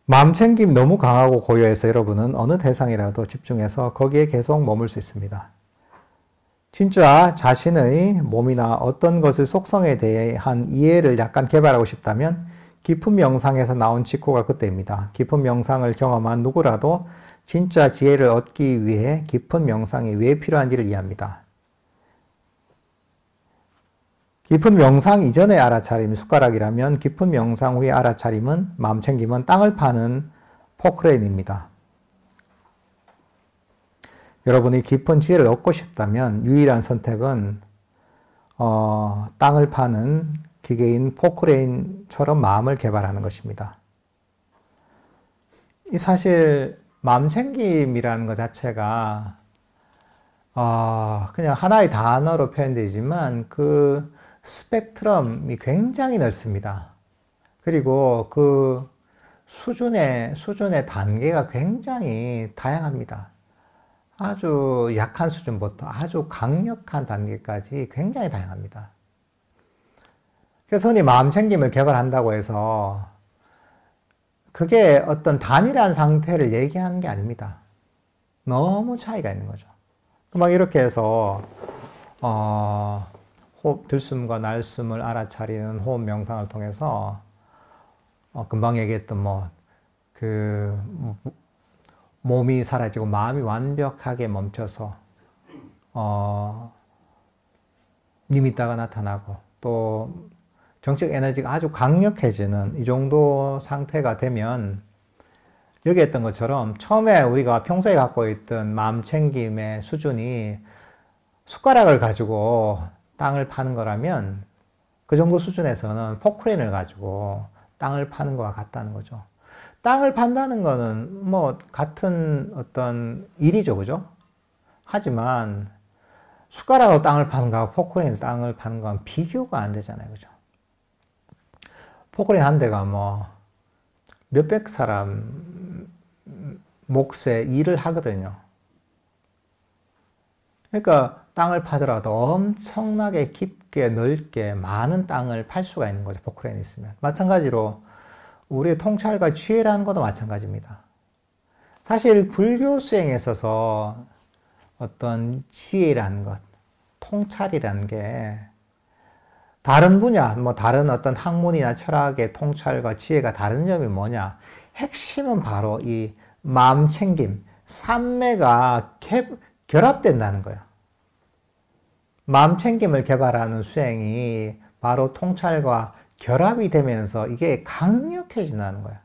마음챙김 너무 강하고 고요해서 여러분은 어느 대상이라도 집중해서 거기에 계속 머물 수 있습니다. 진짜 자신의 몸이나 어떤 것의 속성에 대한 이해를 약간 개발하고 싶다면 깊은 명상에서 나온 직후가 그때입니다. 깊은 명상을 경험한 누구라도 진짜 지혜를 얻기 위해 깊은 명상이 왜 필요한지를 이해합니다. 깊은 명상 이전에 알아차림, 숟가락이라면 깊은 명상 후에 알아차림은, 마음챙김은 땅을 파는 포크레인입니다. 여러분이 깊은 지혜를 얻고 싶다면 유일한 선택은 땅을 파는 기계인 포크레인처럼 마음을 개발하는 것입니다. 이 사실 마음챙김이라는 것 자체가 그냥 하나의 단어로 표현되지만 그 스펙트럼이 굉장히 넓습니다. 그리고 그 수준의 단계가 굉장히 다양합니다. 아주 약한 수준부터 아주 강력한 단계까지 굉장히 다양합니다. 그래서 흔히 마음챙김을 개발한다고 해서 그게 어떤 단일한 상태를 얘기하는 게 아닙니다. 너무 차이가 있는 거죠. 막 이렇게 해서 호흡, 들숨과 날숨을 알아차리는 호흡 명상을 통해서 금방 얘기했던 몸이 사라지고 마음이 완벽하게 멈춰서 니미따가 나타나고 또 정책 에너지가 아주 강력해지는 이 정도 상태가 되면 여기 했던 것처럼 처음에 우리가 평소에 갖고 있던 마음챙김의 수준이 숟가락을 가지고 땅을 파는 거라면 그 정도 수준에서는 포크레인을 가지고 땅을 파는 거와 같다는 거죠. 땅을 판다는 거는 같은 어떤 일이죠, 그죠? 하지만 숟가락으로 땅을 파는 거하고 포크레인으로 땅을 파는 거는 비교가 안 되잖아요, 그죠? 포크레인 한 대가 몇백 사람 몫의 일을 하거든요. 그러니까 땅을 파더라도 엄청나게 깊게 넓게 많은 땅을 팔 수가 있는 거죠. 포크레인이 있으면. 마찬가지로 우리의 통찰과 지혜라는 것도 마찬가지입니다. 사실 불교 수행에 있어서 어떤 지혜라는 것, 통찰이라는 게 다른 분야, 다른 어떤 학문이나 철학의 통찰과 지혜가 다른 점이 뭐냐? 핵심은 바로 이 마음챙김, 삼매가 결합된다는 거예요. 마음챙김을 개발하는 수행이 바로 통찰과 결합이 되면서 이게 강력해진다는 거예요.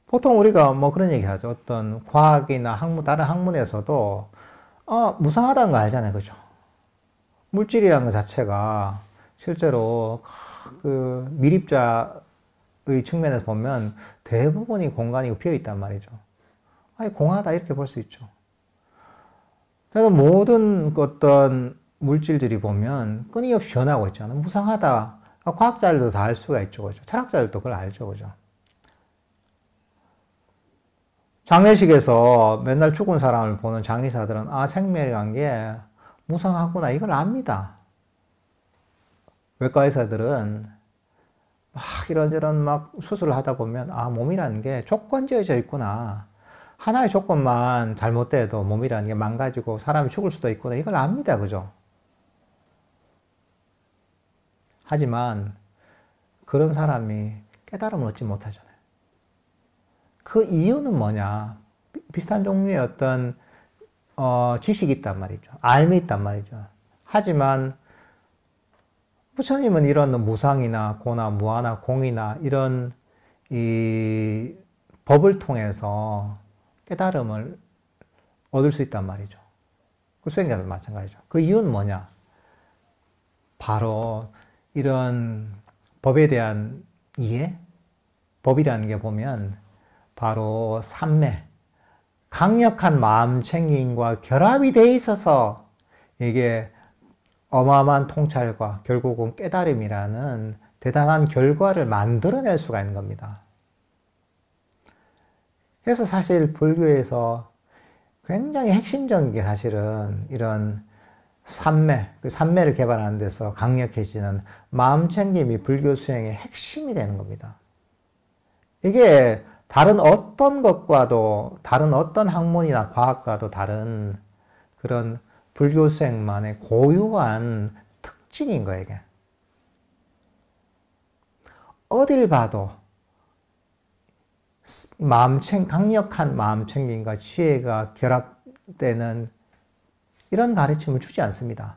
보통 우리가 그런 얘기 하죠. 어떤 과학이나 학문, 다른 학문에서도 무상하다는 거 알잖아요. 그죠? 물질이라는 것 자체가 실제로 그 미립자의 측면에서 보면 대부분이 공간이 비어 있단 말이죠. 아니, 공하다 이렇게 볼 수 있죠. 그래서 모든 어떤 물질들이 보면 끊임없이 변하고 있잖아요. 무상하다. 과학자들도 다 알 수가 있죠. 그죠? 철학자들도 그걸 알죠. 그죠? 장례식에서 맨날 죽은 사람을 보는 장의사들은 생명이란 게 무상하구나. 이걸 압니다. 외과 의사들은 이런저런 수술을 하다 보면 몸이라는 게 조건지어져 있구나. 하나의 조건만 잘못돼도 몸이라는 게 망가지고 사람이 죽을 수도 있구나. 이걸 압니다. 그죠? 하지만 그런 사람이 깨달음을 얻지 못하잖아요. 그 이유는 뭐냐? 비슷한 종류의 어떤 지식이 있단 말이죠. 알미 있단 말이죠. 하지만 부처님은 이런 무상이나 고나 무아나 공이나 이런 이 법을 통해서 깨달음을 얻을 수 있단 말이죠. 그 수행자도 마찬가지죠. 그 이유는 뭐냐? 바로 이런 법에 대한 이해? 법이라는 게 보면 바로 삼매, 강력한 마음 챙김과 결합이 돼 있어서 이게 어마어마한 통찰과 결국은 깨달음이라는 대단한 결과를 만들어낼 수가 있는 겁니다. 그래서 사실 불교에서 굉장히 핵심적인 게 사실은 이런 삼매, 그 삼매를 개발하는 데서 강력해지는 마음 챙김이 불교 수행의 핵심이 되는 겁니다. 이게 다른 어떤 것과도, 다른 어떤 학문이나 과학과도 다른 그런 불교 수행만의 고유한 특징인 거예요, 이게. 어딜 봐도 강력한 마음 챙김과 지혜가 결합되는 이런 가르침을 주지 않습니다.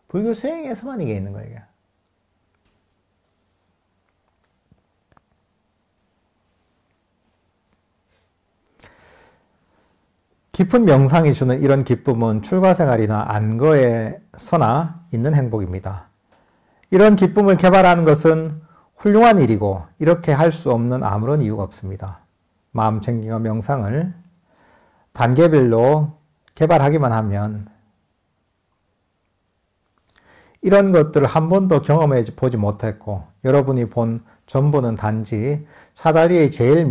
불교 수행에서만 이게 있는 거예요, 이게. 깊은 명상이 주는 이런 기쁨은 출가생활이나 안거에서나 있는 행복입니다. 이런 기쁨을 개발하는 것은 훌륭한 일이고 이렇게 할 수 없는 아무런 이유가 없습니다. 마음 챙김과 명상을 단계별로 개발하기만 하면 이런 것들을 한 번도 경험해 보지 못했고 여러분이 본 전부는 단지 사다리의 제일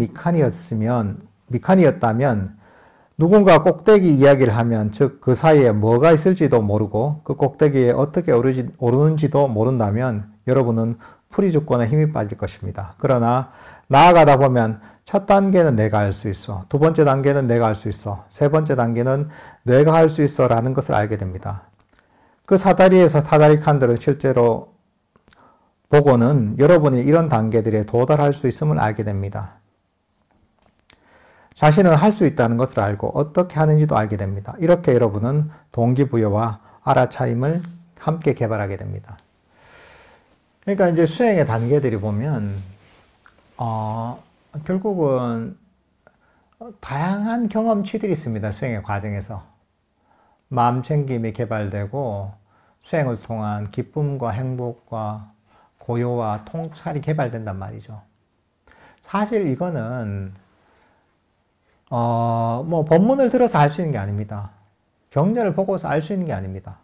밑칸이었다면 누군가 꼭대기 이야기를 하면 즉 그 사이에 뭐가 있을지도 모르고 그 꼭대기에 어떻게 오르는지도 모른다면 여러분은 풀이주권에 힘이 빠질 것입니다. 그러나 나아가다 보면 첫 단계는 내가 할 수 있어. 두 번째 단계는 내가 할 수 있어. 세 번째 단계는 내가 할 수 있어 라는 것을 알게 됩니다. 그 사다리에서 사다리 칸들을 실제로 보고는 여러분이 이런 단계들에 도달할 수 있음을 알게 됩니다. 자신은 할 수 있다는 것을 알고 어떻게 하는지도 알게 됩니다. 이렇게 여러분은 동기부여와 알아차림을 함께 개발하게 됩니다. 그러니까 이제 수행의 단계들이 보면 결국은 다양한 경험치들이 있습니다. 수행의 과정에서. 마음 챙김이 개발되고 수행을 통한 기쁨과 행복과 고요와 통찰이 개발된단 말이죠. 사실 이거는 뭐 법문을 들어서 알 수 있는 게 아닙니다. 경전을 보고서 알 수 있는 게 아닙니다.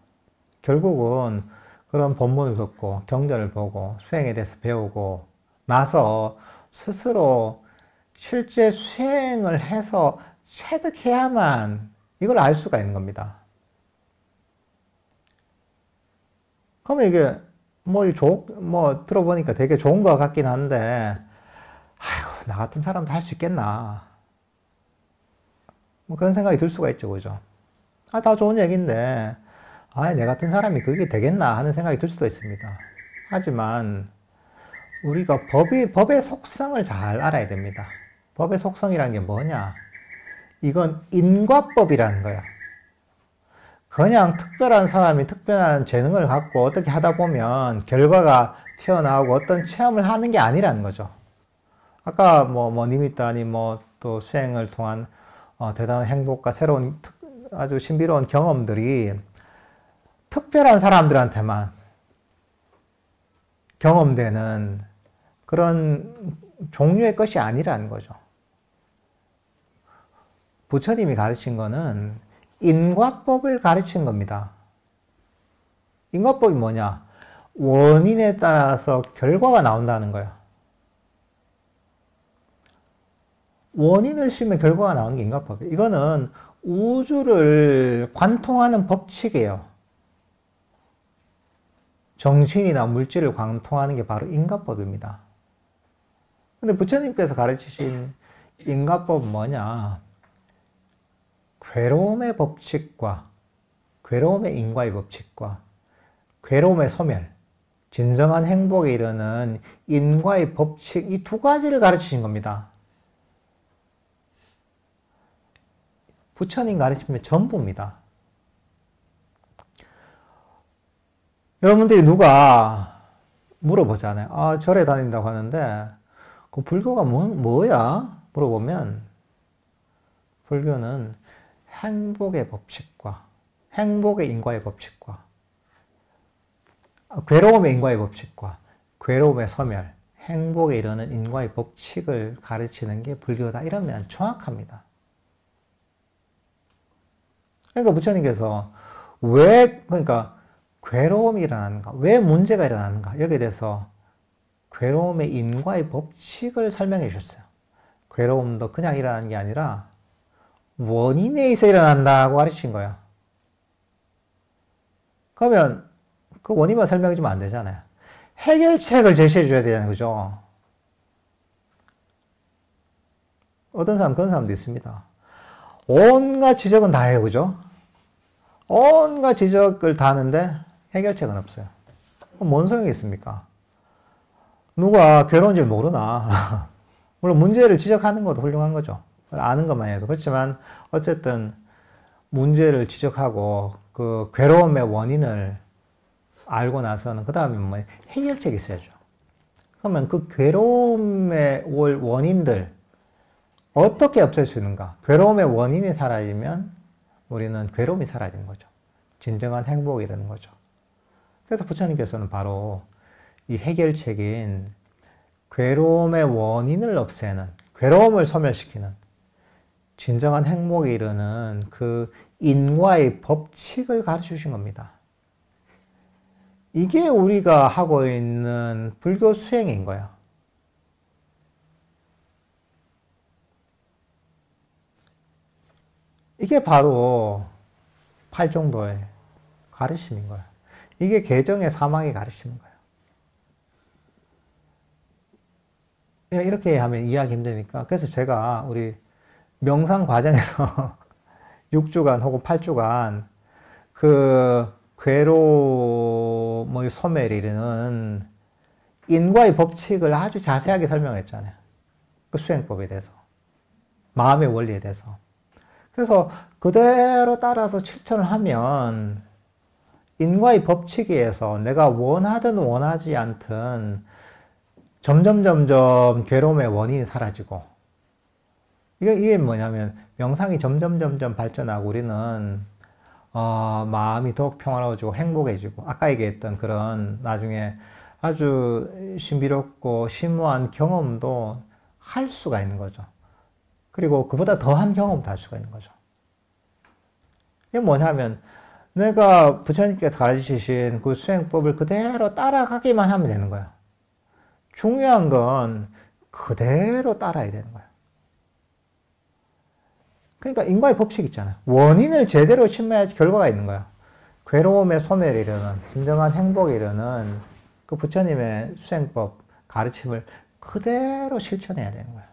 결국은 그런 법문을 듣고 경전을 보고 수행에 대해서 배우고 나서 스스로 실제 수행을 해서 체득해야만 이걸 알 수가 있는 겁니다. 그러면 이게 뭐 들어보니까 되게 좋은 것 같긴 한데 아이고 나 같은 사람도 할 수 있겠나 뭐 그런 생각이 들 수가 있죠, 그죠? 다 좋은 얘기인데 내 같은 사람이 그게 되겠나 하는 생각이 들 수도 있습니다. 하지만 우리가 법의 속성을 잘 알아야 됩니다. 법의 속성이란 게 뭐냐? 이건 인과법이라는 거야. 그냥 특별한 사람이 특별한 재능을 갖고 어떻게 하다 보면 결과가 튀어나오고 어떤 체험을 하는 게 아니라는 거죠. 아까 니미따니 또 수행을 통한 대단한 행복과 새로운 아주 신비로운 경험들이 특별한 사람들한테만 경험되는 그런 종류의 것이 아니라는 거죠. 부처님이 가르친 거는 인과법을 가르친 겁니다. 인과법이 뭐냐? 원인에 따라서 결과가 나온다는 거예요. 원인을 씌우면 결과가 나오는 게 인과법이에요. 이거는 우주를 관통하는 법칙이에요. 정신이나 물질을 관통하는 게 바로 인과법입니다. 근데 부처님께서 가르치신 인과법은 뭐냐? 괴로움의 법칙과 괴로움의 인과의 법칙과 괴로움의 소멸, 진정한 행복에 이르는 인과의 법칙, 이 두 가지를 가르치신 겁니다. 부처님 가르침의 전부입니다. 여러분들이 누가 물어보잖아요. 아, 절에 다닌다고 하는데, 그 불교가 뭐야? 물어보면, 불교는 행복의 법칙과, 행복의 인과의 법칙과, 괴로움의 인과의 법칙과, 괴로움의 소멸, 행복에 이르는 인과의 법칙을 가르치는 게 불교다. 이러면 정확합니다. 그러니까 부처님께서 그러니까 괴로움이 일어나는가, 왜 문제가 일어나는가, 여기에 대해서 괴로움의 인과의 법칙을 설명해 주셨어요. 괴로움도 그냥 일어나는 게 아니라 원인에 의해서 일어난다고 가르친 거예요. 그러면 그 원인만 설명해 주면 안 되잖아요. 해결책을 제시해 줘야 되잖아요. 그죠? 어떤 사람, 그런 사람도 있습니다. 온갖 지적은 다 해요. 그죠? 온갖 지적을 다 하는데 해결책은 없어요. 그럼 뭔 소용이 있습니까? 누가 괴로운 줄 모르나? 물론 문제를 지적하는 것도 훌륭한 거죠. 아는 것만 해도. 그렇지만 어쨌든 문제를 지적하고 그 괴로움의 원인을 알고 나서는 그 다음에 뭐 해결책이 있어야죠. 그러면 그 괴로움의 원인들 어떻게 없앨 수 있는가? 괴로움의 원인이 사라지면 우리는 괴로움이 사라지는 거죠. 진정한 행복이 되는 거죠. 그래서 부처님께서는 바로 이 해결책인 괴로움의 원인을 없애는, 괴로움을 소멸시키는 진정한 행복에 이르는 그 인과의 법칙을 가르쳐 주신 겁니다. 이게 우리가 하고 있는 불교 수행인 거예요. 이게 바로 팔종도의 가르침인 거예요. 이게 개정의 사망의 가르침인 거예요. 이렇게 하면 이해하기 힘드니까. 그래서 제가 우리 명상 과정에서 6주간 혹은 8주간 그 괴로움의 소멸에 이르는 인과의 법칙을 아주 자세하게 설명했잖아요. 그 수행법에 대해서. 마음의 원리에 대해서. 그래서 그대로 따라서 실천을 하면 인과의 법칙에 의해서 내가 원하든 원하지 않든 점점 괴로움의 원인이 사라지고, 이게 뭐냐면 명상이 점점 발전하고 우리는 마음이 더욱 평화로워지고 행복해지고, 아까 얘기했던 그런 나중에 아주 신비롭고 심오한 경험도 할 수가 있는 거죠. 그리고 그보다 더한 경험도 할 수가 있는 거죠. 이게 뭐냐면 내가 부처님께서 가르치신 그 수행법을 그대로 따라가기만 하면 되는 거예요. 중요한 건 그대로 따라야 되는 거예요. 그러니까 인과의 법칙 있잖아요. 원인을 제대로 침해야지 결과가 있는 거예요. 괴로움의 소멸에 이르는, 진정한 행복에 이르는 그 부처님의 수행법, 가르침을 그대로 실천해야 되는 거예요.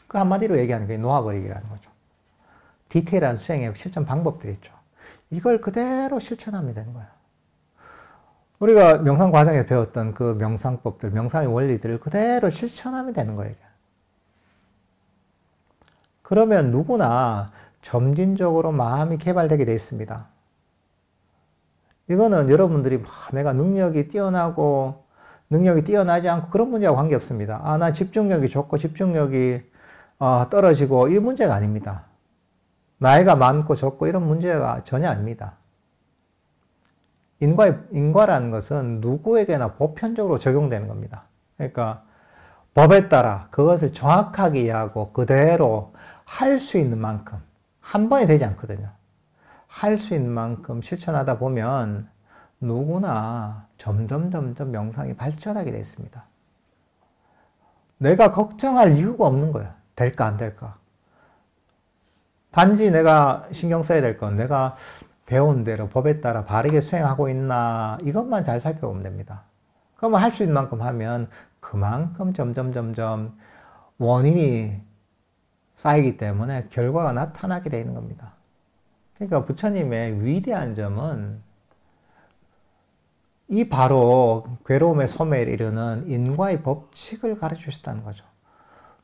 그 한마디로 얘기하는 게 놓아버리기라는 거죠. 디테일한 수행의 실천 방법들이 있죠. 이걸 그대로 실천하면 되는 거예요. 우리가 명상 과정에서 배웠던 그 명상법들, 명상의 원리들을 그대로 실천하면 되는 거예요. 그러면 누구나 점진적으로 마음이 개발되게 되어 있습니다. 이거는 여러분들이 내가 능력이 뛰어나고 능력이 뛰어나지 않고 그런 문제와 관계없습니다. 나 집중력이 좋고 집중력이 떨어지고 이 문제가 아닙니다. 나이가 많고 적고 이런 문제가 전혀 아닙니다. 인과라는 것은 누구에게나 보편적으로 적용되는 겁니다. 그러니까 법에 따라 그것을 정확하게 이해하고 그대로 할 수 있는 만큼, 한 번에 되지 않거든요. 할 수 있는 만큼 실천하다 보면 누구나 점점 명상이 발전하게 되어 있습니다. 내가 걱정할 이유가 없는 거예요. 될까 안 될까. 단지 내가 신경 써야 될 건 내가 배운 대로 법에 따라 바르게 수행하고 있나 이것만 잘 살펴보면 됩니다. 그러면 할 수 있는 만큼 하면 그만큼 점점 원인이 쌓이기 때문에 결과가 나타나게 되는 겁니다. 그러니까 부처님의 위대한 점은 이 바로 괴로움의 소멸에 이르는 인과의 법칙을 가르쳐 주셨다는 거죠.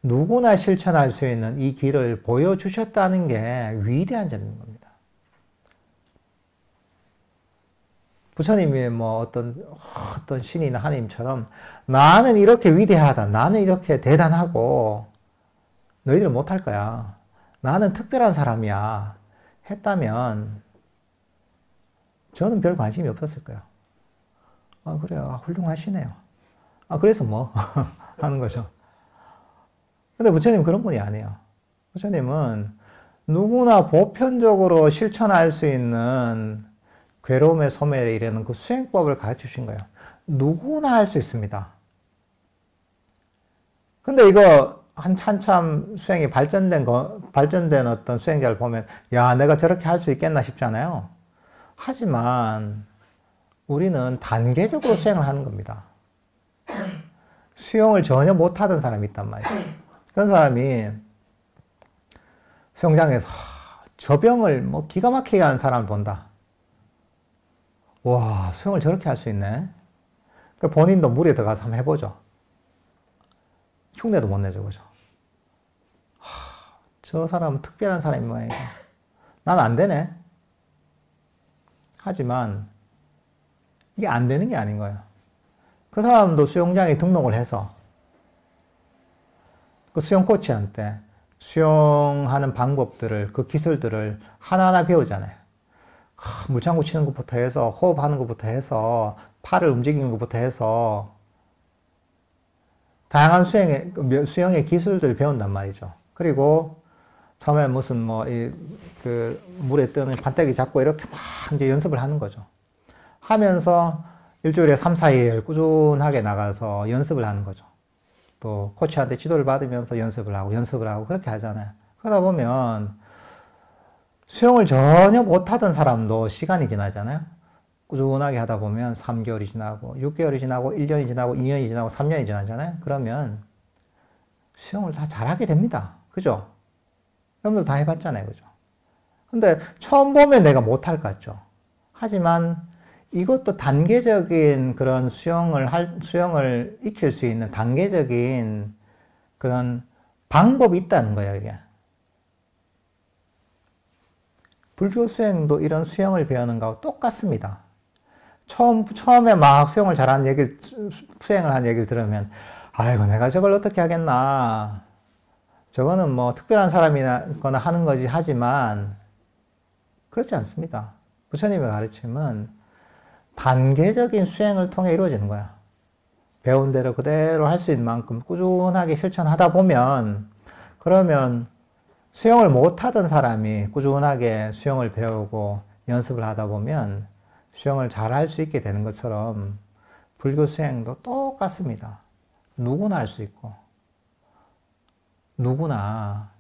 누구나 실천할 수 있는 이 길을 보여주셨다는 게 위대한 점인 겁니다. 부처님이 뭐 어떤 신이나 하나님처럼 나는 이렇게 위대하다, 나는 이렇게 대단하고 너희들 못할 거야, 나는 특별한 사람이야 했다면 저는 별 관심이 없었을 거예요. 아, 그래요. 훌륭하시네요. 아, 그래서 뭐 하는 거죠. 근데 부처님은 그런 분이 아니에요. 부처님은 누구나 보편적으로 실천할 수 있는 괴로움의 소멸에 이르는 그 수행법을 가르쳐 주신 거예요. 누구나 할 수 있습니다. 근데 이거 한참 수행이 발전된 어떤 수행자를 보면, 야, 내가 저렇게 할 수 있겠나 싶잖아요. 하지만 우리는 단계적으로 수행을 하는 겁니다. 수영을 전혀 못하던 사람이 있단 말이에요. 그런 사람이 수영장에서 저병을 뭐 기가 막히게 하는 사람을 본다. 와, 수영을 저렇게 할 수 있네. 본인도 물에 들어가서 한번 해보죠. 흉내도 못 내죠, 그죠? 저 사람은 특별한 사람이 뭐야, 난 안 되네. 하지만 이게 안 되는 게 아닌 거예요. 그 사람도 수영장에 등록을 해서 그 수영 코치한테 수영하는 방법들을, 그 기술들을 하나하나 배우잖아요. 물장구 치는 것부터 해서, 호흡하는 것부터 해서, 팔을 움직이는 것부터 해서, 다양한 수영의 기술들을 배운단 말이죠. 그리고 처음에 무슨 물에 뜨는 판때기 잡고 이렇게 막 이제 연습을 하는 거죠. 하면서 일주일에 3, 4일 꾸준하게 나가서 연습을 하는 거죠. 또 코치한테 지도를 받으면서 연습을 하고 그렇게 하잖아요. 그러다 보면 수영을 전혀 못하던 사람도 시간이 지나잖아요. 꾸준하게 하다 보면 3개월이 지나고 6개월이 지나고 1년이 지나고 2년이 지나고 3년이 지나잖아요. 그러면 수영을 다 잘하게 됩니다. 그죠? 여러분들 다 해봤잖아요. 그죠? 근데 처음 보면 내가 못할 것 같죠. 하지만 이것도 단계적인 그런 수영을 익힐 수 있는 단계적인 그런 방법이 있다는 거예요, 이게. 불교 수행도 이런 수영을 배우는 거하고 똑같습니다. 처음에 막 수영을 수행을 한 얘기를 들으면, 아이고, 내가 저걸 어떻게 하겠나. 저거는 뭐 특별한 사람이거나 하는 거지 하지만, 그렇지 않습니다. 부처님의 가르침은 단계적인 수행을 통해 이루어지는 거야. 배운 대로 그대로 할 수 있는 만큼 꾸준하게 실천하다 보면, 그러면 수영을 못하던 사람이 꾸준하게 수영을 배우고 연습을 하다 보면 수영을 잘 할 수 있게 되는 것처럼 불교 수행도 똑같습니다. 누구나 할 수 있고, 누구나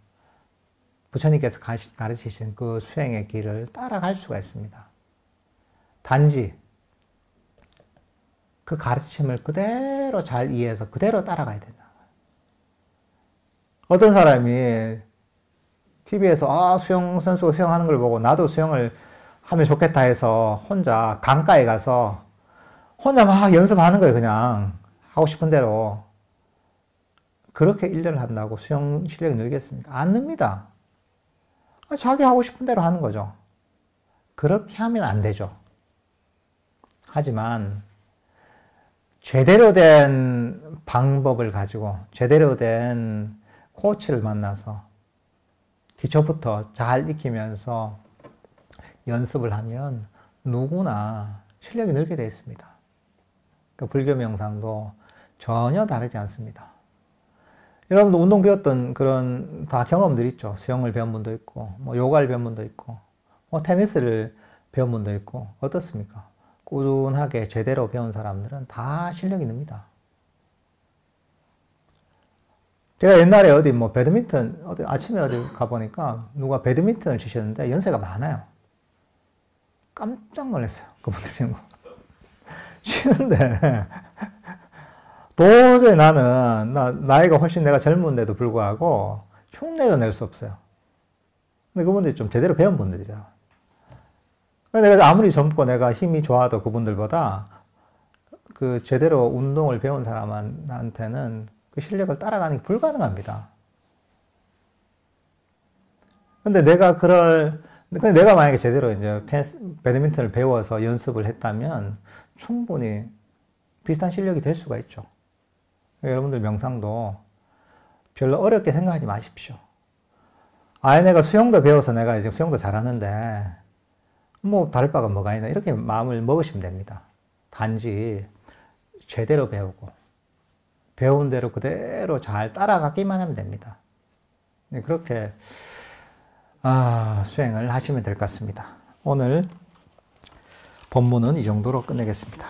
부처님께서 가르치신 그 수행의 길을 따라갈 수가 있습니다. 단지 그 가르침을 그대로 잘 이해해서 그대로 따라가야 된다. 어떤 사람이 TV에서 수영 선수가 수영하는 걸 보고 나도 수영을 하면 좋겠다 해서 혼자 강가에 가서 혼자 막 연습하는 거예요. 그냥 하고 싶은 대로. 그렇게 1년을 한다고 수영 실력이 늘겠습니까? 안 늡니다. 자기 하고 싶은 대로 하는 거죠. 그렇게 하면 안 되죠. 하지만 제대로 된 방법을 가지고 제대로 된 코치를 만나서 기초부터 잘 익히면서 연습을 하면 누구나 실력이 늘게 되어 있습니다. 그러니까 불교 명상도 전혀 다르지 않습니다. 여러분도 운동 배웠던 그런 다 경험들 있죠. 수영을 배운 분도 있고, 요가를 배운 분도 있고, 테니스를 배운 분도 있고, 어떻습니까? 꾸준하게 제대로 배운 사람들은 다 실력이 늡니다. 제가 옛날에 아침에 어디 가보니까 누가 배드민턴을 치셨는데 연세가 많아요. 깜짝 놀랐어요. 그분들 치는 거. 치는데, 도저히 나이가 훨씬 내가 젊은데도 불구하고 흉내도 낼 수 없어요. 근데 그분들이 좀 제대로 배운 분들이라. 내가 아무리 젊고 내가 힘이 좋아도 그분들보다 그 제대로 운동을 배운 사람한테는 그 실력을 따라가는 게 불가능합니다. 근데 내가 만약에 제대로 이제 배드민턴을 배워서 연습을 했다면 충분히 비슷한 실력이 될 수가 있죠. 여러분들 명상도 별로 어렵게 생각하지 마십시오. 아예 내가 수영도 배워서 내가 지금 수영도 잘하는데 뭐 다를 바가 뭐가 있나 이렇게 마음을 먹으시면 됩니다. 단지 제대로 배우고 배운 대로 그대로 잘 따라가기만 하면 됩니다. 그렇게 수행을 하시면 될 것 같습니다. 오늘 본문은 이 정도로 끝내겠습니다.